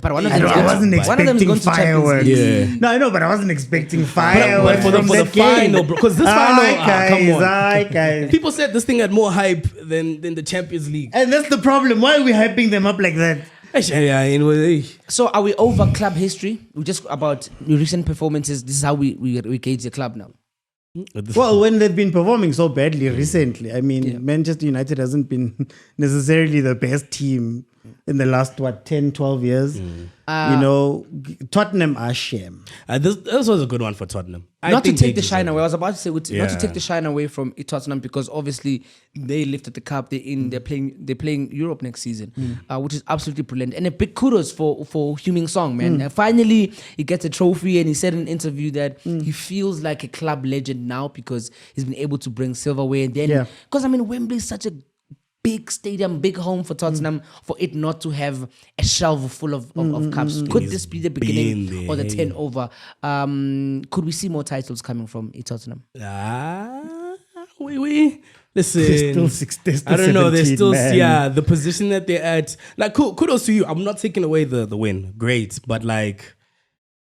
but one of I them wasn't one of them is expecting going to Champions fireworks. League. Yeah. No, I know, but I wasn't expecting But fireworks for the from that final, game. bro, because this final, come on. Aye, guys. People said this thing had more hype than the Champions League. And that's the problem. Why are we hyping them up like that? Yeah, anyway. So are we over club history? We're just about recent performances. This is how we gauge the club now. Well, when they've been performing so badly recently, I mean, Manchester United hasn't been necessarily the best team in the last, 10, 12 years. Tottenham are shame. This was a good one for Tottenham. Not to think take they the shine deserve away. it. I was about to say, not to take the shine away from Tottenham, because obviously they lifted the cup. They're playing Europe next season, which is absolutely brilliant. And a big kudos for Heung-min Son, man. And finally, he gets a trophy, and he said in an interview that he feels like a club legend now because he's been able to bring silverware. And then, because Wembley is such a big stadium, big home for Tottenham, for it not to have a shelf full of cups. Could this be the beginning or the turnover? Could we see more titles coming from Tottenham? Listen, They're still 16, I don't know. They're 17, still, man. the position that they're at. Like, kudos to you. I'm not taking away the win. Great. But like,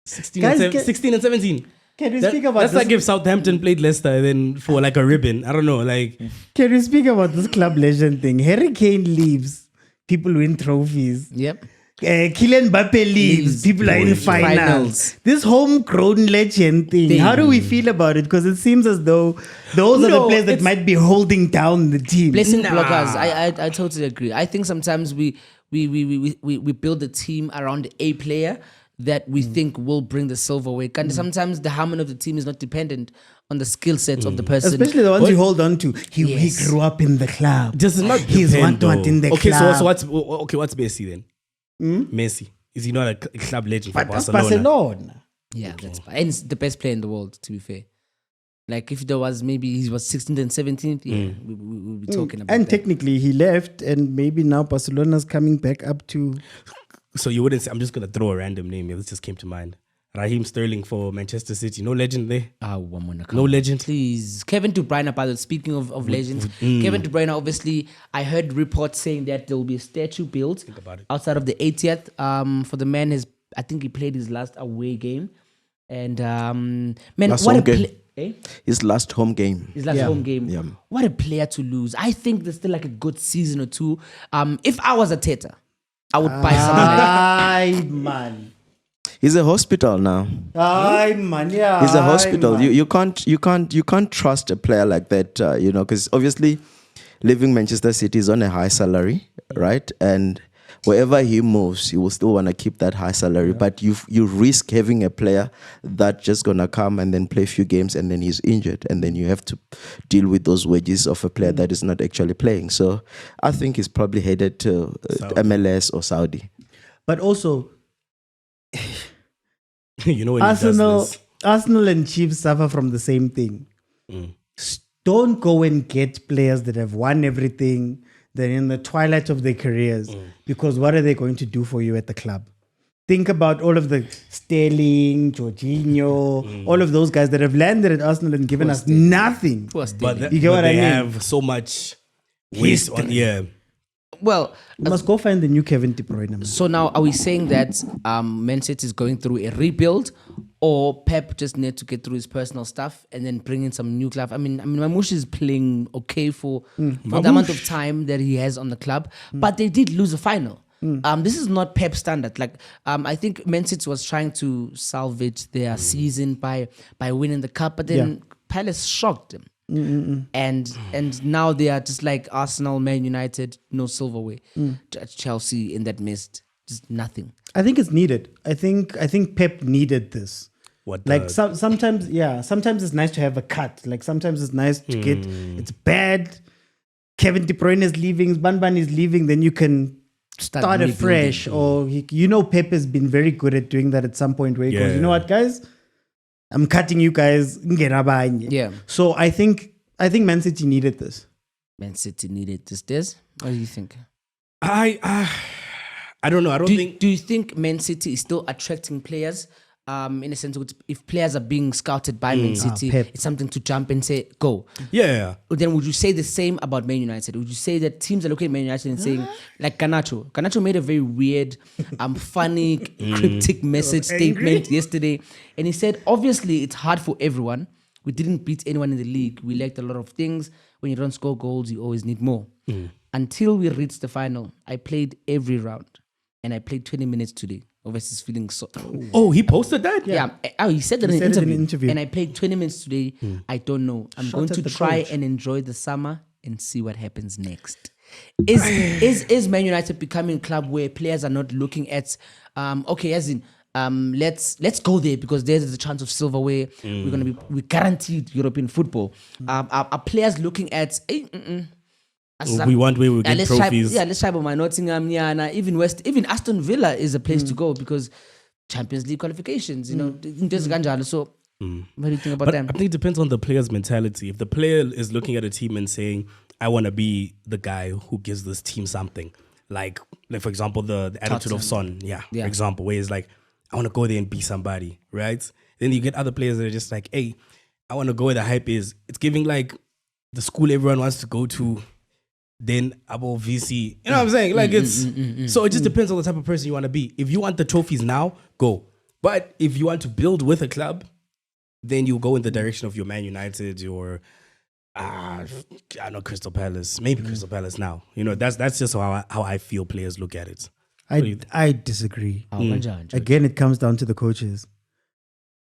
16 and 17. Can we speak about that's this? like if Southampton played Leicester then for like a ribbon. I don't know. Like, Can we speak about this club legend thing? Harry Kane leaves, people win trophies. Yep. Kylian Mbappe leaves, people are in finals. This homegrown legend thing, how do we feel about it? Because it seems as though those are the players that might be holding down the team. Blessing blockers. I totally agree. I think sometimes we build a team around a player that we think will bring the silverware. And sometimes the harmony of the team is not dependent on the skill sets of the person. Especially the ones you hold on to. He grew up in the club. does it not He's depend, what in the okay, club. so what's Messi then? Messi. Is he not a club legend for But that's Barcelona? Barcelona. Yeah, that's fine. And it's the best player in the world, to be fair. Like if there was maybe he was 16th and 17th, we'll be talking about And that. technically he left, and maybe now Barcelona's coming back up to... So you wouldn't say, I'm just going to throw a random name here. This just came to mind. Raheem Sterling for Manchester City. No legend there. No legend. Please. Kevin De Bruyne, by the way, speaking of legends, Kevin De Bruyne, obviously, I heard reports saying that there will be a statue built outside of the 80th for the man. I think he played his last away game. And, man, Last what home a game. His last home game. His last home game. Yeah. What a player to lose. I think there's still like a good season or two. If I was a Teta, I would buy someone like Aye, man. He's a hospital now. Aye, man. Yeah. He's a hospital. man. You can't trust a player like that. Because obviously, leaving Manchester City is on a high salary, right? And wherever he moves, he will still want to keep that high salary. But you risk having a player that's just gonna come and then play a few games and then he's injured, and then you have to deal with those wages of a player that is not actually playing. So I think he's probably headed to MLS or Saudi. But also, You know when he does this. Arsenal and Chiefs suffer from the same thing. Don't go and get players that have won everything. They're in the twilight of their careers. Because what are they going to do for you at the club? Think about all of the Sterling, Jorginho, all of those guys that have landed at Arsenal and given us nothing. Poor But Sterling. You get what I they mean? have so much waste on, Well, You must go find the new Kevin De Bruyne. Man. so now are we saying that Man City is going through a rebuild, or Pep just need to get through his personal stuff and then bring in some new club? I mean, Mamouche is playing okay for the amount of time that he has on the club, but they did lose a final. This is not Pep standard. Like, I think Man City was trying to salvage their season by winning the cup, but then Palace shocked them. And now they are just like Arsenal, Man United, no silverware. Chelsea in that mist, just nothing. I think it's needed. I think Pep needed this. What Like sometimes it's nice to have a cut. Like sometimes it's nice to get it's bad. Kevin De Bruyne is leaving, Ban is leaving, then you can start afresh. Or Pep has been very good at doing that at some point where he goes, you know what, guys? I'm cutting you guys. Yeah. So I think Man City needed this. Man City needed this. Des, what do you think? I don't know. I don't think. Do you think Man City is still attracting players? In a sense, if players are being scouted by Man City, it's something to jump and say, go. Yeah. Then would you say the same about Man United? Would you say that teams are looking at Man United and saying, like Garnacho? Garnacho made a very weird, funny, cryptic message statement yesterday. And he said, obviously, it's hard for everyone. We didn't beat anyone in the league. We lacked a lot of things. When you don't score goals, you always need more. Until we reached the final, I played every round. And I played 20 minutes today. Versus feeling so. Oh, he posted that? Yeah. Oh, he said that in an interview. And I played 20 minutes today. I don't know. I'm going to try and enjoy the summer and see what happens next. Is Man United becoming a club where players are not looking at let's go there because there's a chance of silverware. We're guaranteed European football. Are players looking at we want where we get trophies. Let's try about Nottingham. Even Aston Villa is a place to go because Champions League qualifications. So, what do you think about them? I think it depends on the player's mentality. If the player is looking at a team and saying, "I want to be the guy who gives this team something," like for example, the attitude of Son, for example, where he's like, "I want to go there and be somebody," right? Then you get other players that are just like, "Hey, I want to go where the hype is." It's giving like the school everyone wants to go to. Then about VC, you know what I'm saying? Like so it just depends on the type of person you want to be. If you want the trophies now, go. But if you want to build with a club, then you go in the direction of your Man United, your I know Crystal Palace, maybe Crystal Palace now. That's just how I feel players look at it. I disagree. Again, it comes down to the coaches.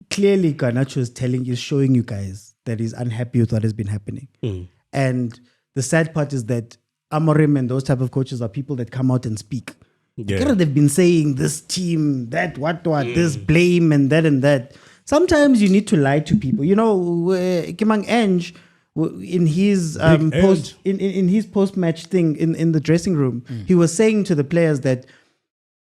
Clearly, Garnacho is showing you guys that he's unhappy with what has been happening, and the sad part is that Amorim and those type of coaches are people that come out and speak. Yeah. They've been saying this team, that, what, this blame and that. Sometimes you need to lie to people. Kimang Eng, in his post-match thing in the dressing room, he was saying to the players that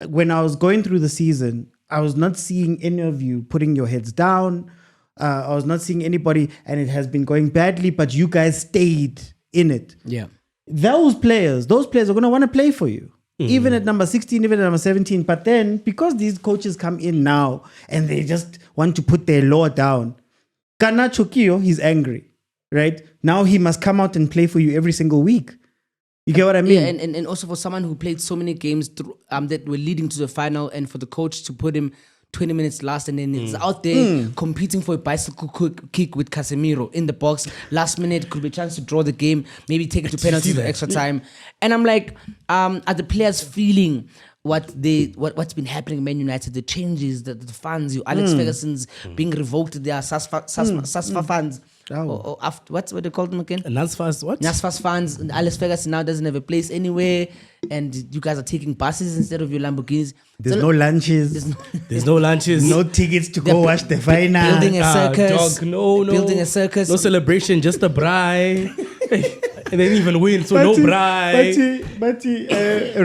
when I was going through the season, I was not seeing any of you putting your heads down. I was not seeing anybody, and it has been going badly, but you guys stayed in it. Yeah. Those players are going to want to play for you. Even at number 16, even at number 17. But then, because these coaches come in now and they just want to put their law down, Garnacho Kio, he's angry, right? Now he must come out and play for you every single week. You get what I mean? Yeah, and also for someone who played so many games that were leading to the final, and for the coach to put him 20 minutes last, and then it's out there competing for a bicycle kick with Casemiro in the box. Last minute could be a chance to draw the game, maybe take it to penalties for extra time. And I'm like, are the players feeling what's been happening in Man United? The changes, the funds, Alex Ferguson's being revoked, their SASFA funds. Or after, what they called them again? NASFA's funds. And Alex Ferguson now doesn't have a place anywhere, and you guys are taking buses instead of your Lamborghinis. There's no lunches. There's no lunches. No tickets to go watch the final. Building a circus. Building a circus. No celebration, just a braai. And they didn't even win, so no braai. But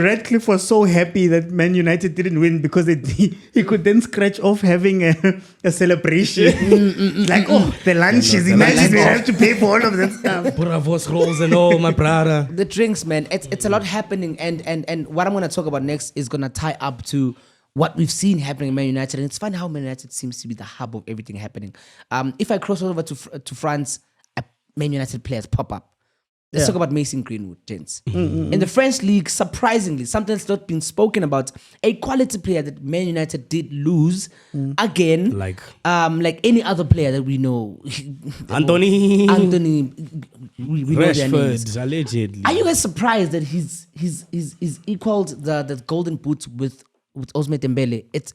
Radcliffe was so happy that Man United didn't win because he could then scratch off having a celebration. The lunches. Imagine they have to pay for all of that stuff. Bravos rolls and all, my brother. The drinks, man. It's a lot happening, and what I'm going to talk about next is going to tie up to what we've seen happening in Man United. And it's funny how Man United seems to be the hub of everything happening. If I cross over to France, Man United players pop up. Let's talk about Mason Greenwood, gents. In the French league, surprisingly, something that's not been spoken about, a quality player that Man United did lose again, like any other player that we know. Anthony, we know their names. Rashford, allegedly. Are you guys surprised that he's equaled the golden boot with Ousmane Dembele? It's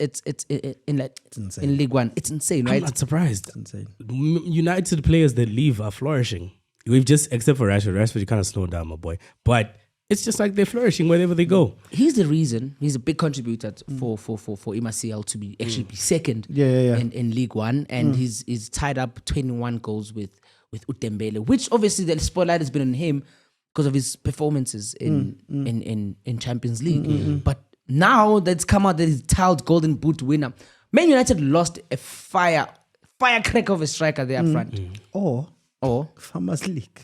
insane. in League One. It's insane, right? I'm not surprised. It's insane. United players that leave are flourishing. We've just, except for Rashford. Rashford, you kind of slowed down, my boy. But it's just like they're flourishing wherever they go. He's the reason. He's a big contributor for MRCL to be second in League One, and he's tied up 21 goals with Dembele, which obviously the spotlight has been on him because of his performances in Champions League. But now that's come out that he's tiled Golden Boot winner. Man United lost a firecracker of a striker there up front. Or Farmers League.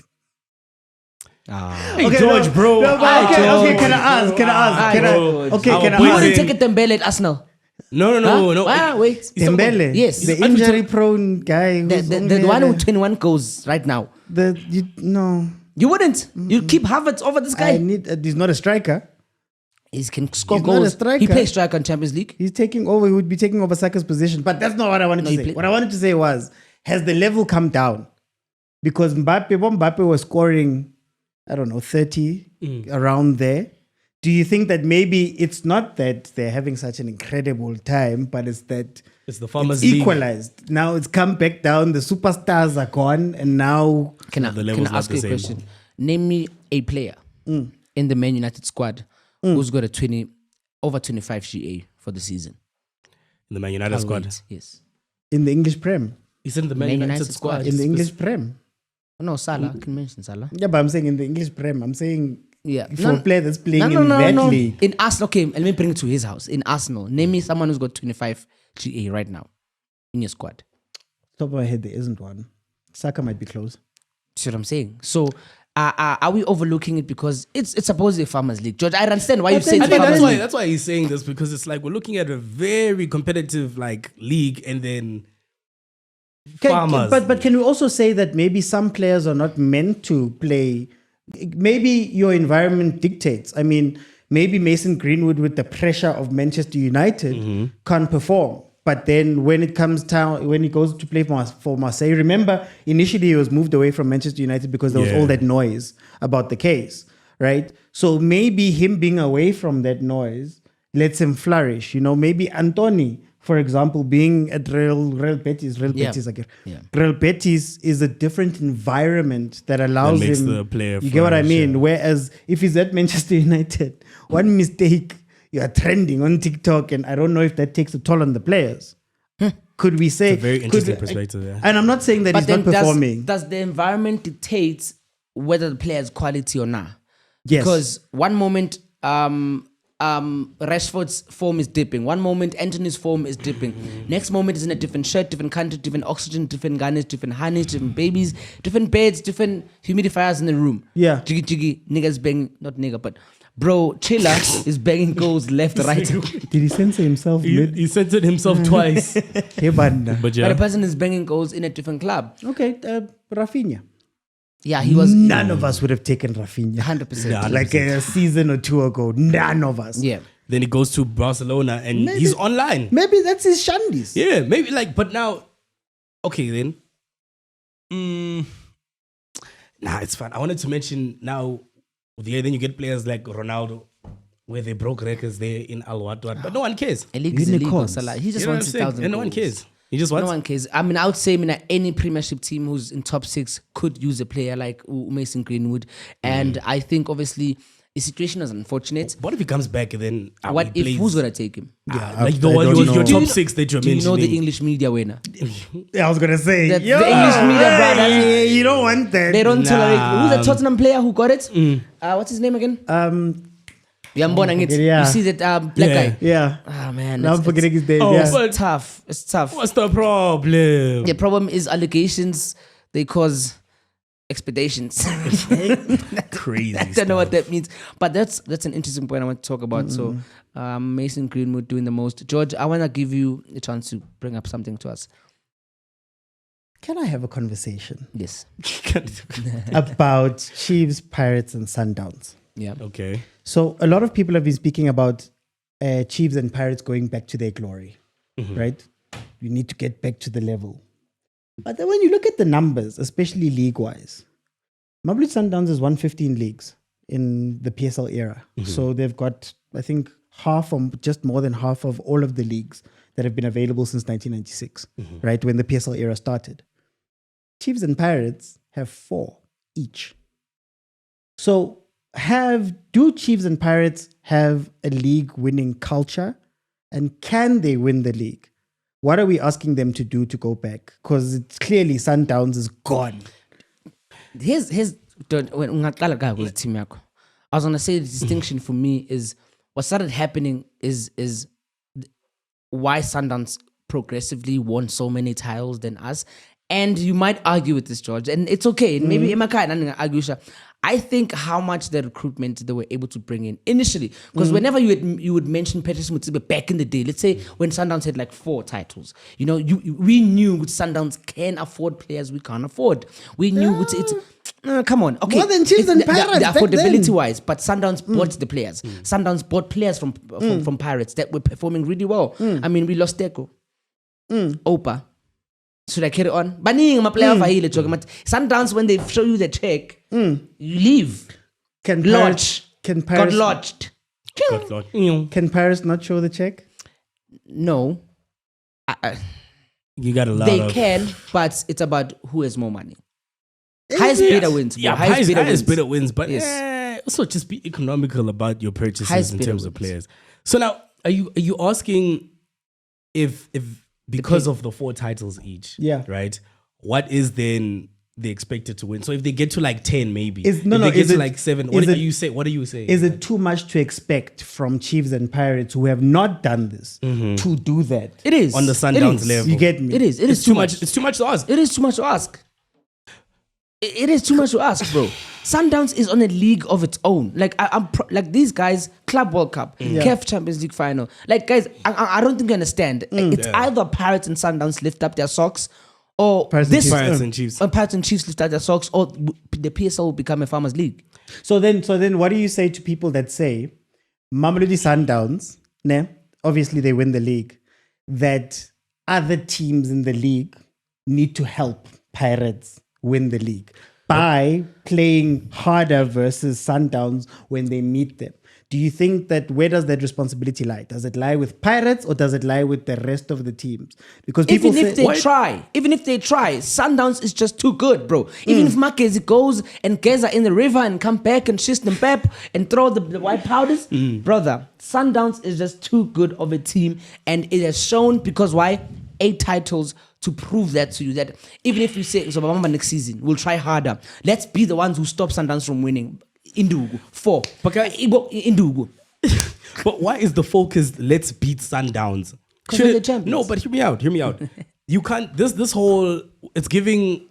Hey, George, bro. Okay, can I ask? Can I you ask? wouldn't take a Dembele at Arsenal? No. Wait. Dembele? Yes. The injury-prone guy. The one with 21 goals right now. No. You wouldn't. You keep Havertz over this guy. He's not a striker. He can score He's not a goals. striker. He plays striker in Champions League. He's taking over. He would be taking over Saka's position. But that's not what I wanted to say. What I wanted to say was, has the level come down? Because Mbappe was scoring, I don't know, 30 around there. Do you think that maybe it's not that they're having such an incredible time, but it's that it's the Farmers League equalized? Now it's come back down. The superstars are gone, and now can I ask you a question? Name me a player in the Man United squad who's got over 25 GA for the season. In the Man United squad? Yes. In the English Prem? He's in the Man United squad. In the English Prem? No, Salah. I can mention Salah. Yeah, but I'm saying in the English Prem. I'm saying for a player that's playing in that league. In Arsenal, okay, let me bring it to his house. In Arsenal, name me someone who's got 25 GA right now in your squad. Top of my head, there isn't one. Saka might be close. See what I'm saying? So, are we overlooking it because it's supposedly a Farmers League? George, I understand why you say that's why he's saying this, because it's like we're looking at a very competitive league, and then Farmers. But can we also say that maybe some players are not meant to play? Maybe your environment dictates. I mean, maybe Mason Greenwood, with the pressure of Manchester United, can't perform. But then when it comes down, when he goes to play for Marseille, remember, initially he was moved away from Manchester United because there was all that noise about the case, right? So maybe him being away from that noise lets him flourish. You know, maybe Anthony, for example, being at Real Betis again. Yeah. Real Betis is a different environment that allows that makes him. The player you get what I mean? yeah. Whereas if he's at Manchester United, one mistake, you are trending on TikTok, and I don't know if that takes a toll on the players. Could we say? It's a very interesting perspective. Yeah. And I'm not saying that he's not performing. Does the environment dictate whether the player has quality or not? Yes. Because one moment, Rashford's form is dipping. One moment, Anthony's form is dipping. Next moment is in a different shirt, different country, different oxygen, different gunners, different honeys, different babies, different beds, different humidifiers in the room. Yeah. Jiggy, niggas bang, not nigga, but bro, Chiller is banging goals left, right. Did he censor himself? He censored himself twice. Hey, but But a person is banging goals in a different club. okay, Rafinha. Yeah, he was. None of us would have taken Rafinha. 100%. Like a season or two ago. None of us. Yeah. Then he goes to Barcelona and he's online. Maybe that's his shandies. Yeah, maybe but now, okay then. It's fine. I wanted to mention now, then you get players like Ronaldo, where they broke records there in Al-Watwat, but no one cares. A league is a league. Unicorns. Salah. He just You know wants what I'm saying? 6,000 And no one goals. cares. He just wants. No one cares. I mean, I would say any Premiership team who's in top 6 could use a player like Mason Greenwood. And I think, obviously, the situation is unfortunate. What if he comes back and then What if who's going to take him? like the one your top 6 that you're Do you know mentioning? the English media winner? I was going to say. The English media brothers. You don't want that. They don't tolerate. Who's the Tottenham player who got it? What's his name again? Yambona. Yeah. You see that black guy? Yeah. Ah, man. Now I'm forgetting his name. Oh, yeah. but- It's tough. It's tough. What's the problem? The problem is allegations. They cause expectations. Crazy. I don't know what that means, but that's an interesting point I want to talk about. So, Mason Greenwood doing the most. George, I want to give you a chance to bring up something to us. Can I have a conversation Yes. about Chiefs, Pirates, and Sundowns? Yeah. Okay. So a lot of people have been speaking about Chiefs and Pirates going back to their glory, right? You need to get back to the level. But then when you look at the numbers, especially league-wise, Mamelodi Sundowns has won 15 leagues in the PSL era. So they've got, I think, half or just more than half of all of the leagues that have been available since 1996, right? When the PSL era started. Chiefs and Pirates have 4 each. So do Chiefs and Pirates have a league winning culture? And can they win the league? What are we asking them to do to go back? Because it's clearly Sundowns is gone. Here's when ungaqala ka with team yakho. I was gonna say the distinction for me is what started happening is why Sundowns progressively won so many titles than us. And you might argue with this, George, and it's okay. Maybe argue. I think how much the recruitment they were able to bring in initially, because whenever you would mention Patrice Motsepe back in the day, let's say when Sundowns had like 4 titles, we knew which Sundowns can afford players we can't afford. We knew which it's come on, okay. More than Chiefs and Pirates the back affordability then. wise, but Sundowns bought the players. Sundowns bought players from Pirates that were performing really well. I mean, we lost Deco, Opa. Should I carry on? Sundowns, when they show you the check, you leave. Can Lodge. Paris Got lodged. Can Paris not show the check? No. You got a lot They of... can, but it's about who has more money. Highest bidder wins. Bro. Yeah, highest bidder wins. But Yes. also just be economical about your purchases Highest in bidder terms of wins. players. So now, are you asking if because of the 4 titles each, right? What is then they expected to win? So if they get to like 10, maybe if they get to like 7, what are you saying? What are you saying? Is it too much to expect from Chiefs and Pirates who have not done this to do that? It is. On the Sundowns level. You get me? It is. It It's is too much. It's too much to ask. It is too much to ask. It is too much to ask, bro. Sundowns is on a league of its own. Like like these guys, Club World Cup, CAF Champions League final. Like guys, I don't think you understand. It's either Pirates and Sundowns lift up their socks, or Pirates and Chiefs. Or Pirates and Chiefs lift up their socks, or the PSL will become a farmers league. So then, what do you say to people that say, Mamelodi Sundowns, obviously they win the league, that other teams in the league need to help Pirates win the league by playing harder versus Sundowns when they meet them? Do you think where does that responsibility lie? Does it lie with Pirates or does it lie with the rest of the teams? Because people even if they try, Sundowns is just too good, bro. Even if MacG goes and Geza in the river and come back and shish them pep and throw the white powders, brother, Sundowns is just too good of a team, and it has shown because why? 8 titles to prove that to you, that even if you say so next season we'll try harder, let's be the ones who stop Sundowns from winning. Indugu 4. Indugu. But why is the focus let's beat Sundowns? Because we're the champions. No, but hear me out. You can't this whole it's giving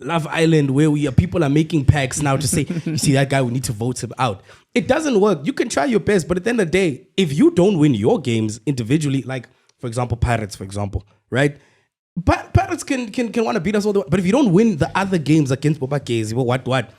Love Island where people are making packs now to say, you see that guy, we need to vote him out. It doesn't work. You can try your best, but at the end of the day, if you don't win your games individually, like for example, Pirates, for example, right? Pirates can want to beat us all the way. But if you don't win the other games against Boba Gaze, what?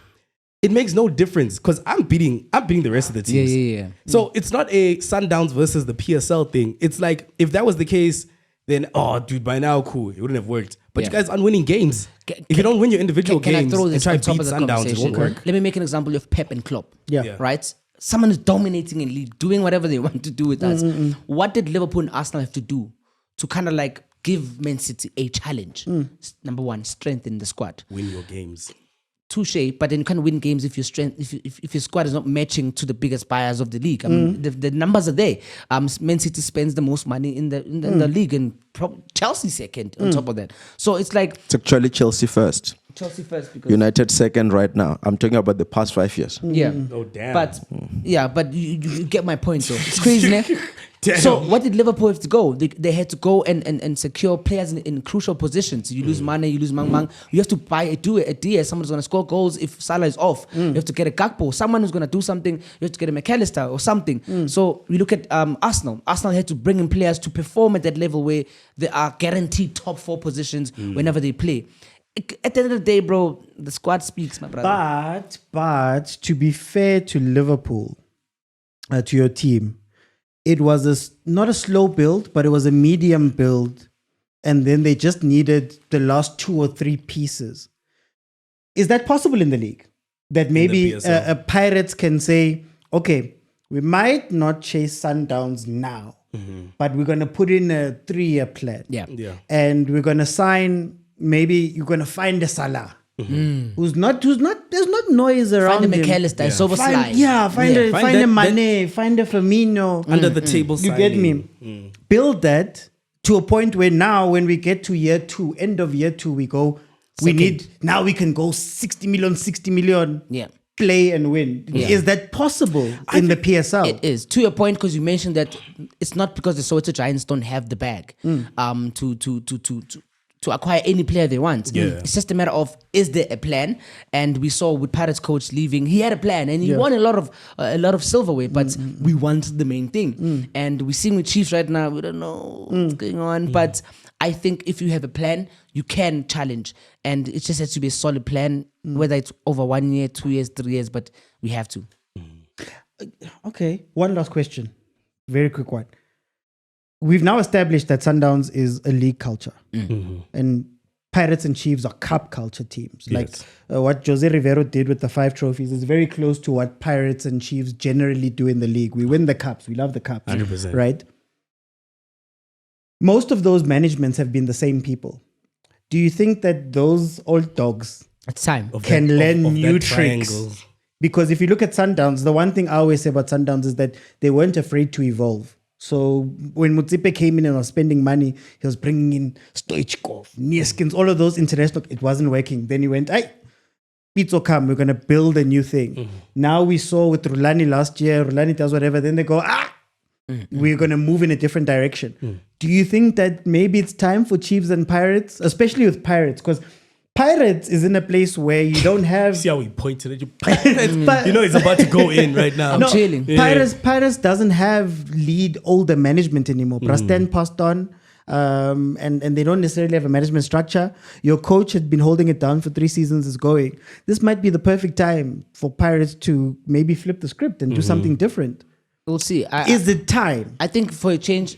It makes no difference because I'm beating the rest of the teams. Yeah. So it's not a Sundowns versus the PSL thing. It's like, if that was the case, then, by now, cool, it wouldn't have worked. But you guys aren't winning games. If you don't win your individual games and try to beat Sundowns, it won't work. Let me make an example of Pep and Klopp. Yeah. Right? Someone is dominating in league, doing whatever they want to do with us. What did Liverpool and Arsenal have to do to kind of like give Man City a challenge? Number 1, strengthen the squad. Win your games. Touche, but then you can't win games if your squad is not matching to the biggest buyers of the league. I mean, the numbers are there. Man City spends the most money in the league, and Chelsea second on top of that. So it's like It's actually Chelsea first. Chelsea first because United second right now. I'm talking about the past 5 years. yeah. Oh damn. But you get my point though. It's crazy, né? Damn. So what did Liverpool have to go? They had to go and secure players in crucial positions. You lose Mane, you lose Mang. You have to buy a Diaz. Someone's going to score goals if Salah is off. You have to get a Gakpo. Someone who's going to do something. You have to get a McAllister or something. So we look at Arsenal. Arsenal had to bring in players to perform at that level where they are guaranteed top 4 positions whenever they play. At the end of the day, bro, the squad speaks, my brother. But to be fair to Liverpool, to your team, it was not a slow build, but it was a medium build. And then they just needed the last 2 or 3 pieces. Is that possible in the league? That maybe a Pirates can say, okay, we might not chase Sundowns now, but we're going to put in a 3-year plan. Yeah. And we're going to sign, maybe you're going to find a Salah. Who's not there's not noise around Find a him. McAllister, Silver Slide. Find a Mane, find a Firmino. Under the table You get me? Build that to a point where now when we get to year 2, end of year 2, we go, now we can go 60 million. Yeah. Play and win. Yeah. Is that possible in the PSL? It is. To your point, because you mentioned that it's not because the Soweto Giants don't have the bag to acquire any player they want. Yeah. It's just a matter of, is there a plan? And we saw with Pirates coach leaving, he had a plan and he won a lot of silverware, but we want the main thing. And we're seeing with Chiefs right now, we don't know what's going on, but I think if you have a plan, you can challenge. And it just has to be a solid plan, whether it's over 1 year, 2 years, 3 years, but we have to. Okay, one last question. Very quick one. We've now established that Sundowns is a league culture. And Pirates and Chiefs are cup culture teams. Yes. Like what Jose Rivero did with the 5 trophies is very close to what Pirates and Chiefs generally do in the league. We win the cups. We love the cups. 100%. Right? Most of those managements have been the same people. Do you think that those old dogs It's time. can learn of new that tricks? triangle. Because if you look at Sundowns, the one thing I always say about Sundowns is that they weren't afraid to evolve. So when Mutsipe came in and was spending money, he was bringing in Stoichkov, Nieskins, all of those international. It wasn't working. Then he went, hey, Pizzo come, we're going to build a new thing. Now we saw with Rulani last year, Rulani does whatever. Then they go, we're going to move in a different direction. Do you think that maybe it's time for Chiefs and Pirates, especially with Pirates? Because Pirates is in a place where you don't have... See how he pointed at you? You know he's about to go in right now. I'm chilling. Pirates doesn't have lead older management anymore. Prasten passed on, and they don't necessarily have a management structure. Your coach had been holding it down for 3 seasons, is going. This might be the perfect time for Pirates to maybe flip the script and do something different. We'll see. Is it time? I think for a change,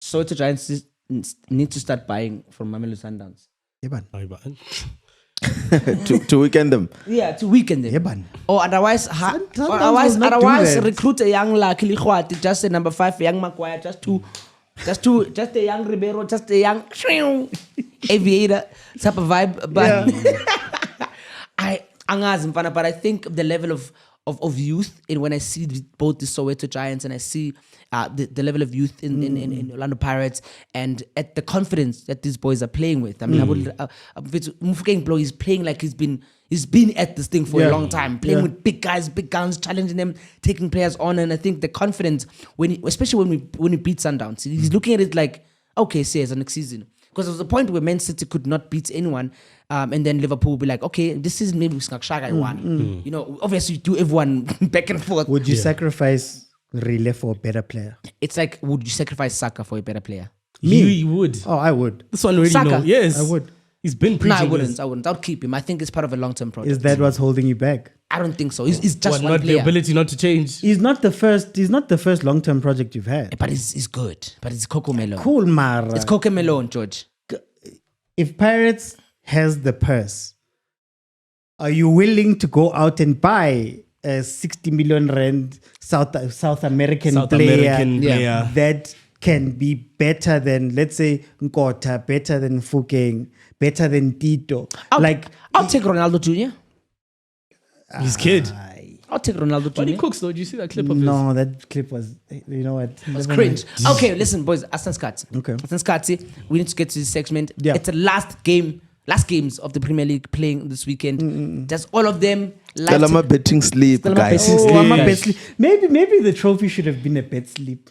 Soweto Giants need to start buying from Mamelodi Sundowns. to weaken them. Yeah, to weaken them. Yeban. Or otherwise, Sundowns will not do that. recruit a young Lucky Lichwati, just a number 5, a young Maguire, just a young Ribeiro, just a young aviator type of vibe. But but I think the level of youth, and when I see both the Soweto Giants and I see the level of youth in Orlando Pirates and at the confidence that these boys are playing with. I mean, Mufukeng Blow, he's playing like he's been at this thing for a long time, playing with big guys, big guns, challenging them, taking players on. And I think the confidence, especially when we beat Sundowns, he's looking at it like, okay, say it's the next season. Because there was a point where Man City could not beat anyone, and then Liverpool will be like, okay, this season maybe Shaka won. You know, obviously you do everyone back and forth. Would you sacrifice Rile for a better player? It's like, would you sacrifice Saka for a better player? You would. Oh, I would. This one already Saka? know. Yes. I would. He's been No, preaching I wouldn't. this. I would keep him. I think it's part of a long-term project. Is that what's holding you back? I don't think so. He's just What, one not player. the ability not to change? He's not the first long-term project you've had. But he's good. But it's Coco Melon. Cool, Mara. It's Coco Melon, George. If Pirates has the purse, are you willing to go out and buy a 60 million rand South American player that can be better than, let's say, Nkota, better than Fukeng, better than Tito? I'll take Ronaldo Jr. His kid. I'll take Ronaldo Jr. But he cooks though. Did you see that clip of his? No, that clip was, you know what? It's cringe. Okay, listen, boys. Aston Scott. Okay. Aston Scott, we need to get to this segment. Yeah. It's the last game last games of the Premier League playing this weekend. Just all of them. Kalama betting sleep, Kalama guys. betting Oh, I'm a bet sleep. Maybe the trophy should have been a bet sleep.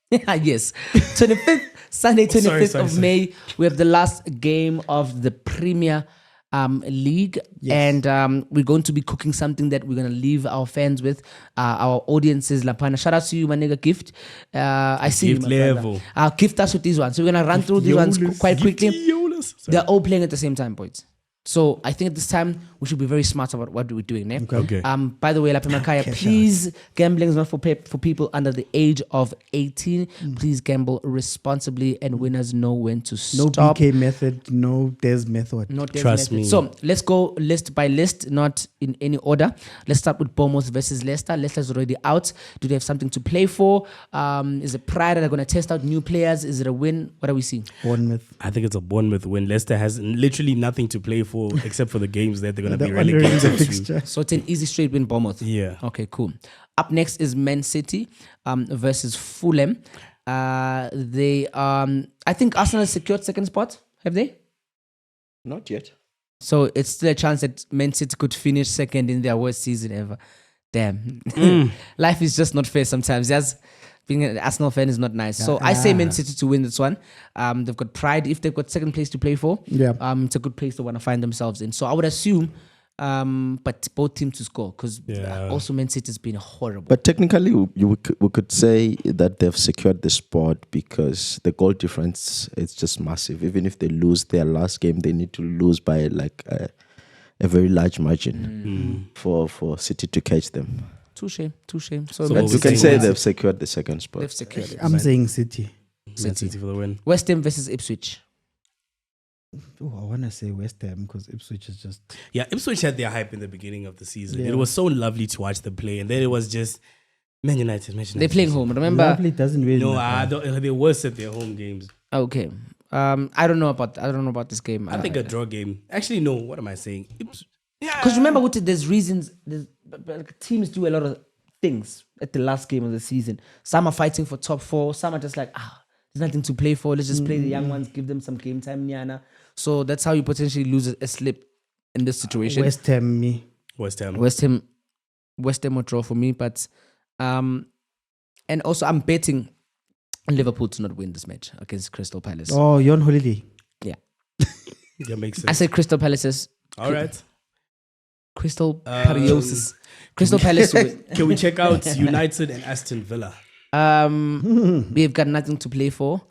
Yes. 25th, Sunday, 25th sorry. May, we have the last game of the Premier League. Yes. And we're going to be cooking something that we're going to leave our fans with, our audiences. Lapana. Shout out to you, my nigga Gift. I see Gift you, my level. brother. Gift us with these ones. So we're going to run through these ones quite quickly. They're all playing at the same time, boys. So I think at this time we should be very smart about what we're doing. Eh? Okay. By the way, Lapimakaya, please, gambling is not for people under the age of 18. Please gamble responsibly, and winners know when to No stop. BK method, no Des method. Not Des Trust method. me. So let's go list by list, not in any order. Let's start with Bournemouth versus Leicester. Leicester's already out. Do they have something to play for? Is it pride that they're going to test out new players? Is it a win? What are we seeing? Bournemouth. I think it's a Bournemouth win. Leicester has literally nothing to play for except for the games that they're going to be They're honoring relegated the to. fixture. So it's an easy straight win, Bournemouth. Yeah. Okay, cool. Up next is Man City versus Fulham. I think Arsenal has secured second spot. Have they? Not yet. So it's still a chance that Man City could finish second in their worst season ever. Damn. Life is just not fair sometimes. Just being an Arsenal fan is not nice. So I say Man City to win this one. They've got pride. If they've got second place to play for, it's a good place to want to find themselves in. So I would assume, but both teams to score because also Man City has been horrible. But technically, we could say that they've secured the spot because the goal difference is just massive. Even if they lose their last game, they need to lose by like a very large margin for City to catch them. Touche. So But you can say they've secured the second spot. They've secured it. I'm saying City. Man City for the win. West Ham versus Ipswich. Oh, I want to say West Ham because Ipswich is just... Yeah, Ipswich had their hype in the beginning of the season. Yeah. It was so lovely to watch them play, and then it was just Man United. They're playing home. Remember? Lovely doesn't really No, matter. they worse at their home games. Okay. I don't know about this game. I think a draw game. Actually, no. What am I saying? Because remember, there's reasons. But teams do a lot of things at the last game of the season. Some are fighting for top 4. Some are just like, there's nothing to play for. Let's just play the young ones, give them some game time, Nyana. So that's how you potentially lose a slip in this situation. West Ham, West Ham. West Ham will draw for me, but and also I'm betting Liverpool to not win this match against Crystal Palace. Oh, you're on holiday. Yeah, That makes sense. I said Crystal Palace's All right. Crystal Palace. Crystal Palace. to win. Can we check out United and Aston Villa? We've got nothing to play for,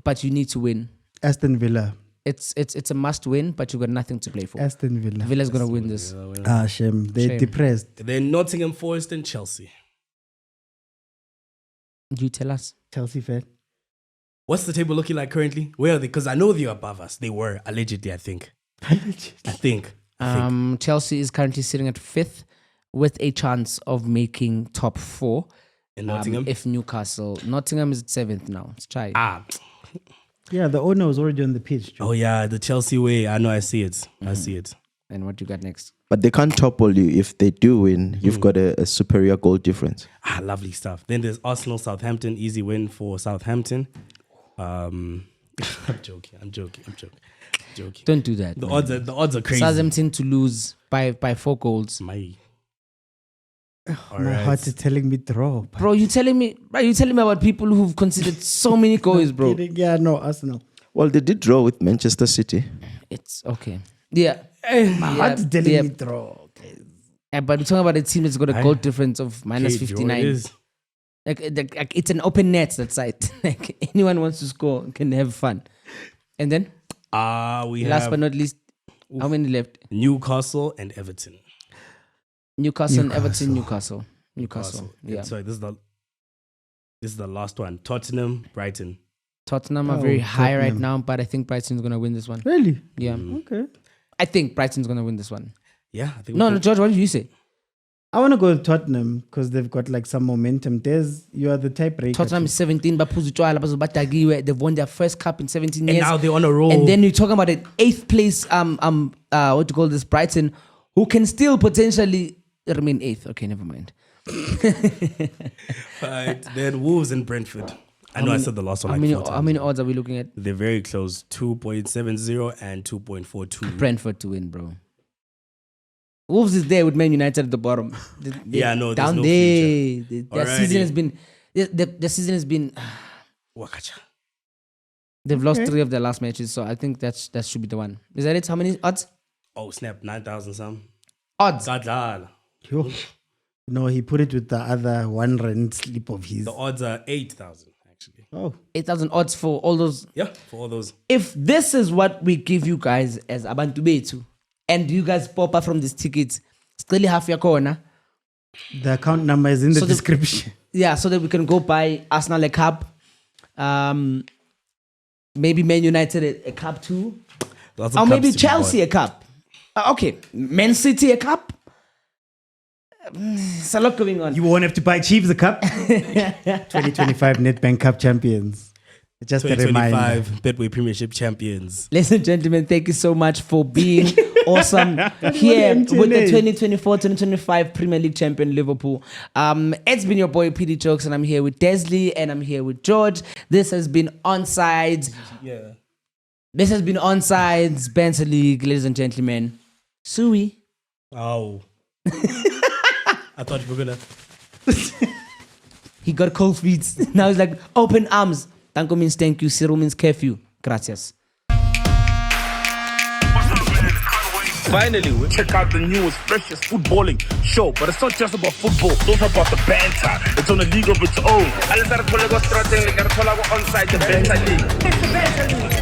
but you need to win. Aston Villa. It's a must win, but you got nothing to play for. Aston Villa. Villa's gonna win this. Shame. They're Shame. depressed. Then Nottingham Forest and Chelsea. You tell us. Chelsea fan. What's the table looking like currently? Where are they? Because I know they're above us. They were, allegedly, I think. I think. Chelsea is currently sitting at 5th with a chance of making top 4. In Nottingham? If Nottingham is at 7th now. Let's try. Yeah, the owner was already on the pitch. Joe. Oh, yeah, the Chelsea way. I know, I see it. I see it. And what you got next? But they can't topple you. If they do win, you've got a superior goal difference. Lovely stuff. Then there's Arsenal, Southampton. Easy win for Southampton. I'm joking. Don't do that. The odds are crazy. Southampton to lose by 4 goals. My heart is telling me draw. Bro, you telling me about people who've considered so many goals, bro. Kidding. Yeah, no, Arsenal. Well, they did draw with Manchester City. It's okay. Yeah. My heart is telling me draw. But we're talking about a team that's got a goal difference of minus 59. Like it's an open net, that side. Like anyone wants to score can have fun. And then last but not least, how many left? Newcastle and Everton. Newcastle and Everton. Newcastle. Yeah. Sorry, this is the last one. Tottenham, Brighton. Tottenham are very high right now, but I think Brighton's gonna win this one. Really? Yeah. Okay. I think Brighton's gonna win this one. Yeah, I think. No, George, what did you say? I want to go with Tottenham because they've got like some momentum. You are the tiebreaker. Tottenham is 17, but they've won their first cup in 17 years. And now they're on a roll. And then you're talking about an 8th place, what you call this, Brighton, who can still potentially remain 8th. Okay, never mind. Right, then Wolves and Brentford. I know I said the last one. How many odds are we looking at? They're very close. 2.70 and 2.42. Brentford to win, bro. Wolves is there with Man United at the bottom. No, down no there. future. Their season has been. The season has been. Wakacha. They've lost 3 of their last matches, so I think that should be the one. Is that it? How many odds? Oh snap! 9,000 some odds. Yo. No, he put it with the other 1 rand slip of his. The odds are 8,000 actually. Oh, 8,000 odds for all those. Yeah, for all those. If this is what we give you guys as Abantu Betu, and you guys pop up from these tickets, still half your corner. The account number is in the description. So that we can go buy Arsenal a cup. Maybe Man United a cup too. Or maybe Chelsea a cup. Okay, Man City a cup. There's a lot going on. You won't have to buy Chiefs a cup. 2025 Nedbank Cup champions. Just a reminder. 2025 Betway Premiership champions. Ladies and gentlemen, thank you so much for being awesome here with the 2024-2025 Premier League champion Liverpool. It's been your boy PD Jokes, and I'm here with Desley, and I'm here with George. This has been Onside. Yeah. This has been Onside's Banter League, ladies and gentlemen. Sui. Oh. I thought you were gonna. He got cold feet. Now he's like, open arms. Tanko means thank you. Ciro means curfew. Gracias. Finally, we check out the newest, freshest footballing show. But it's not just about football, it's also about the banter. It's on a league of its own. Onside the Banter League. It's the Banter League.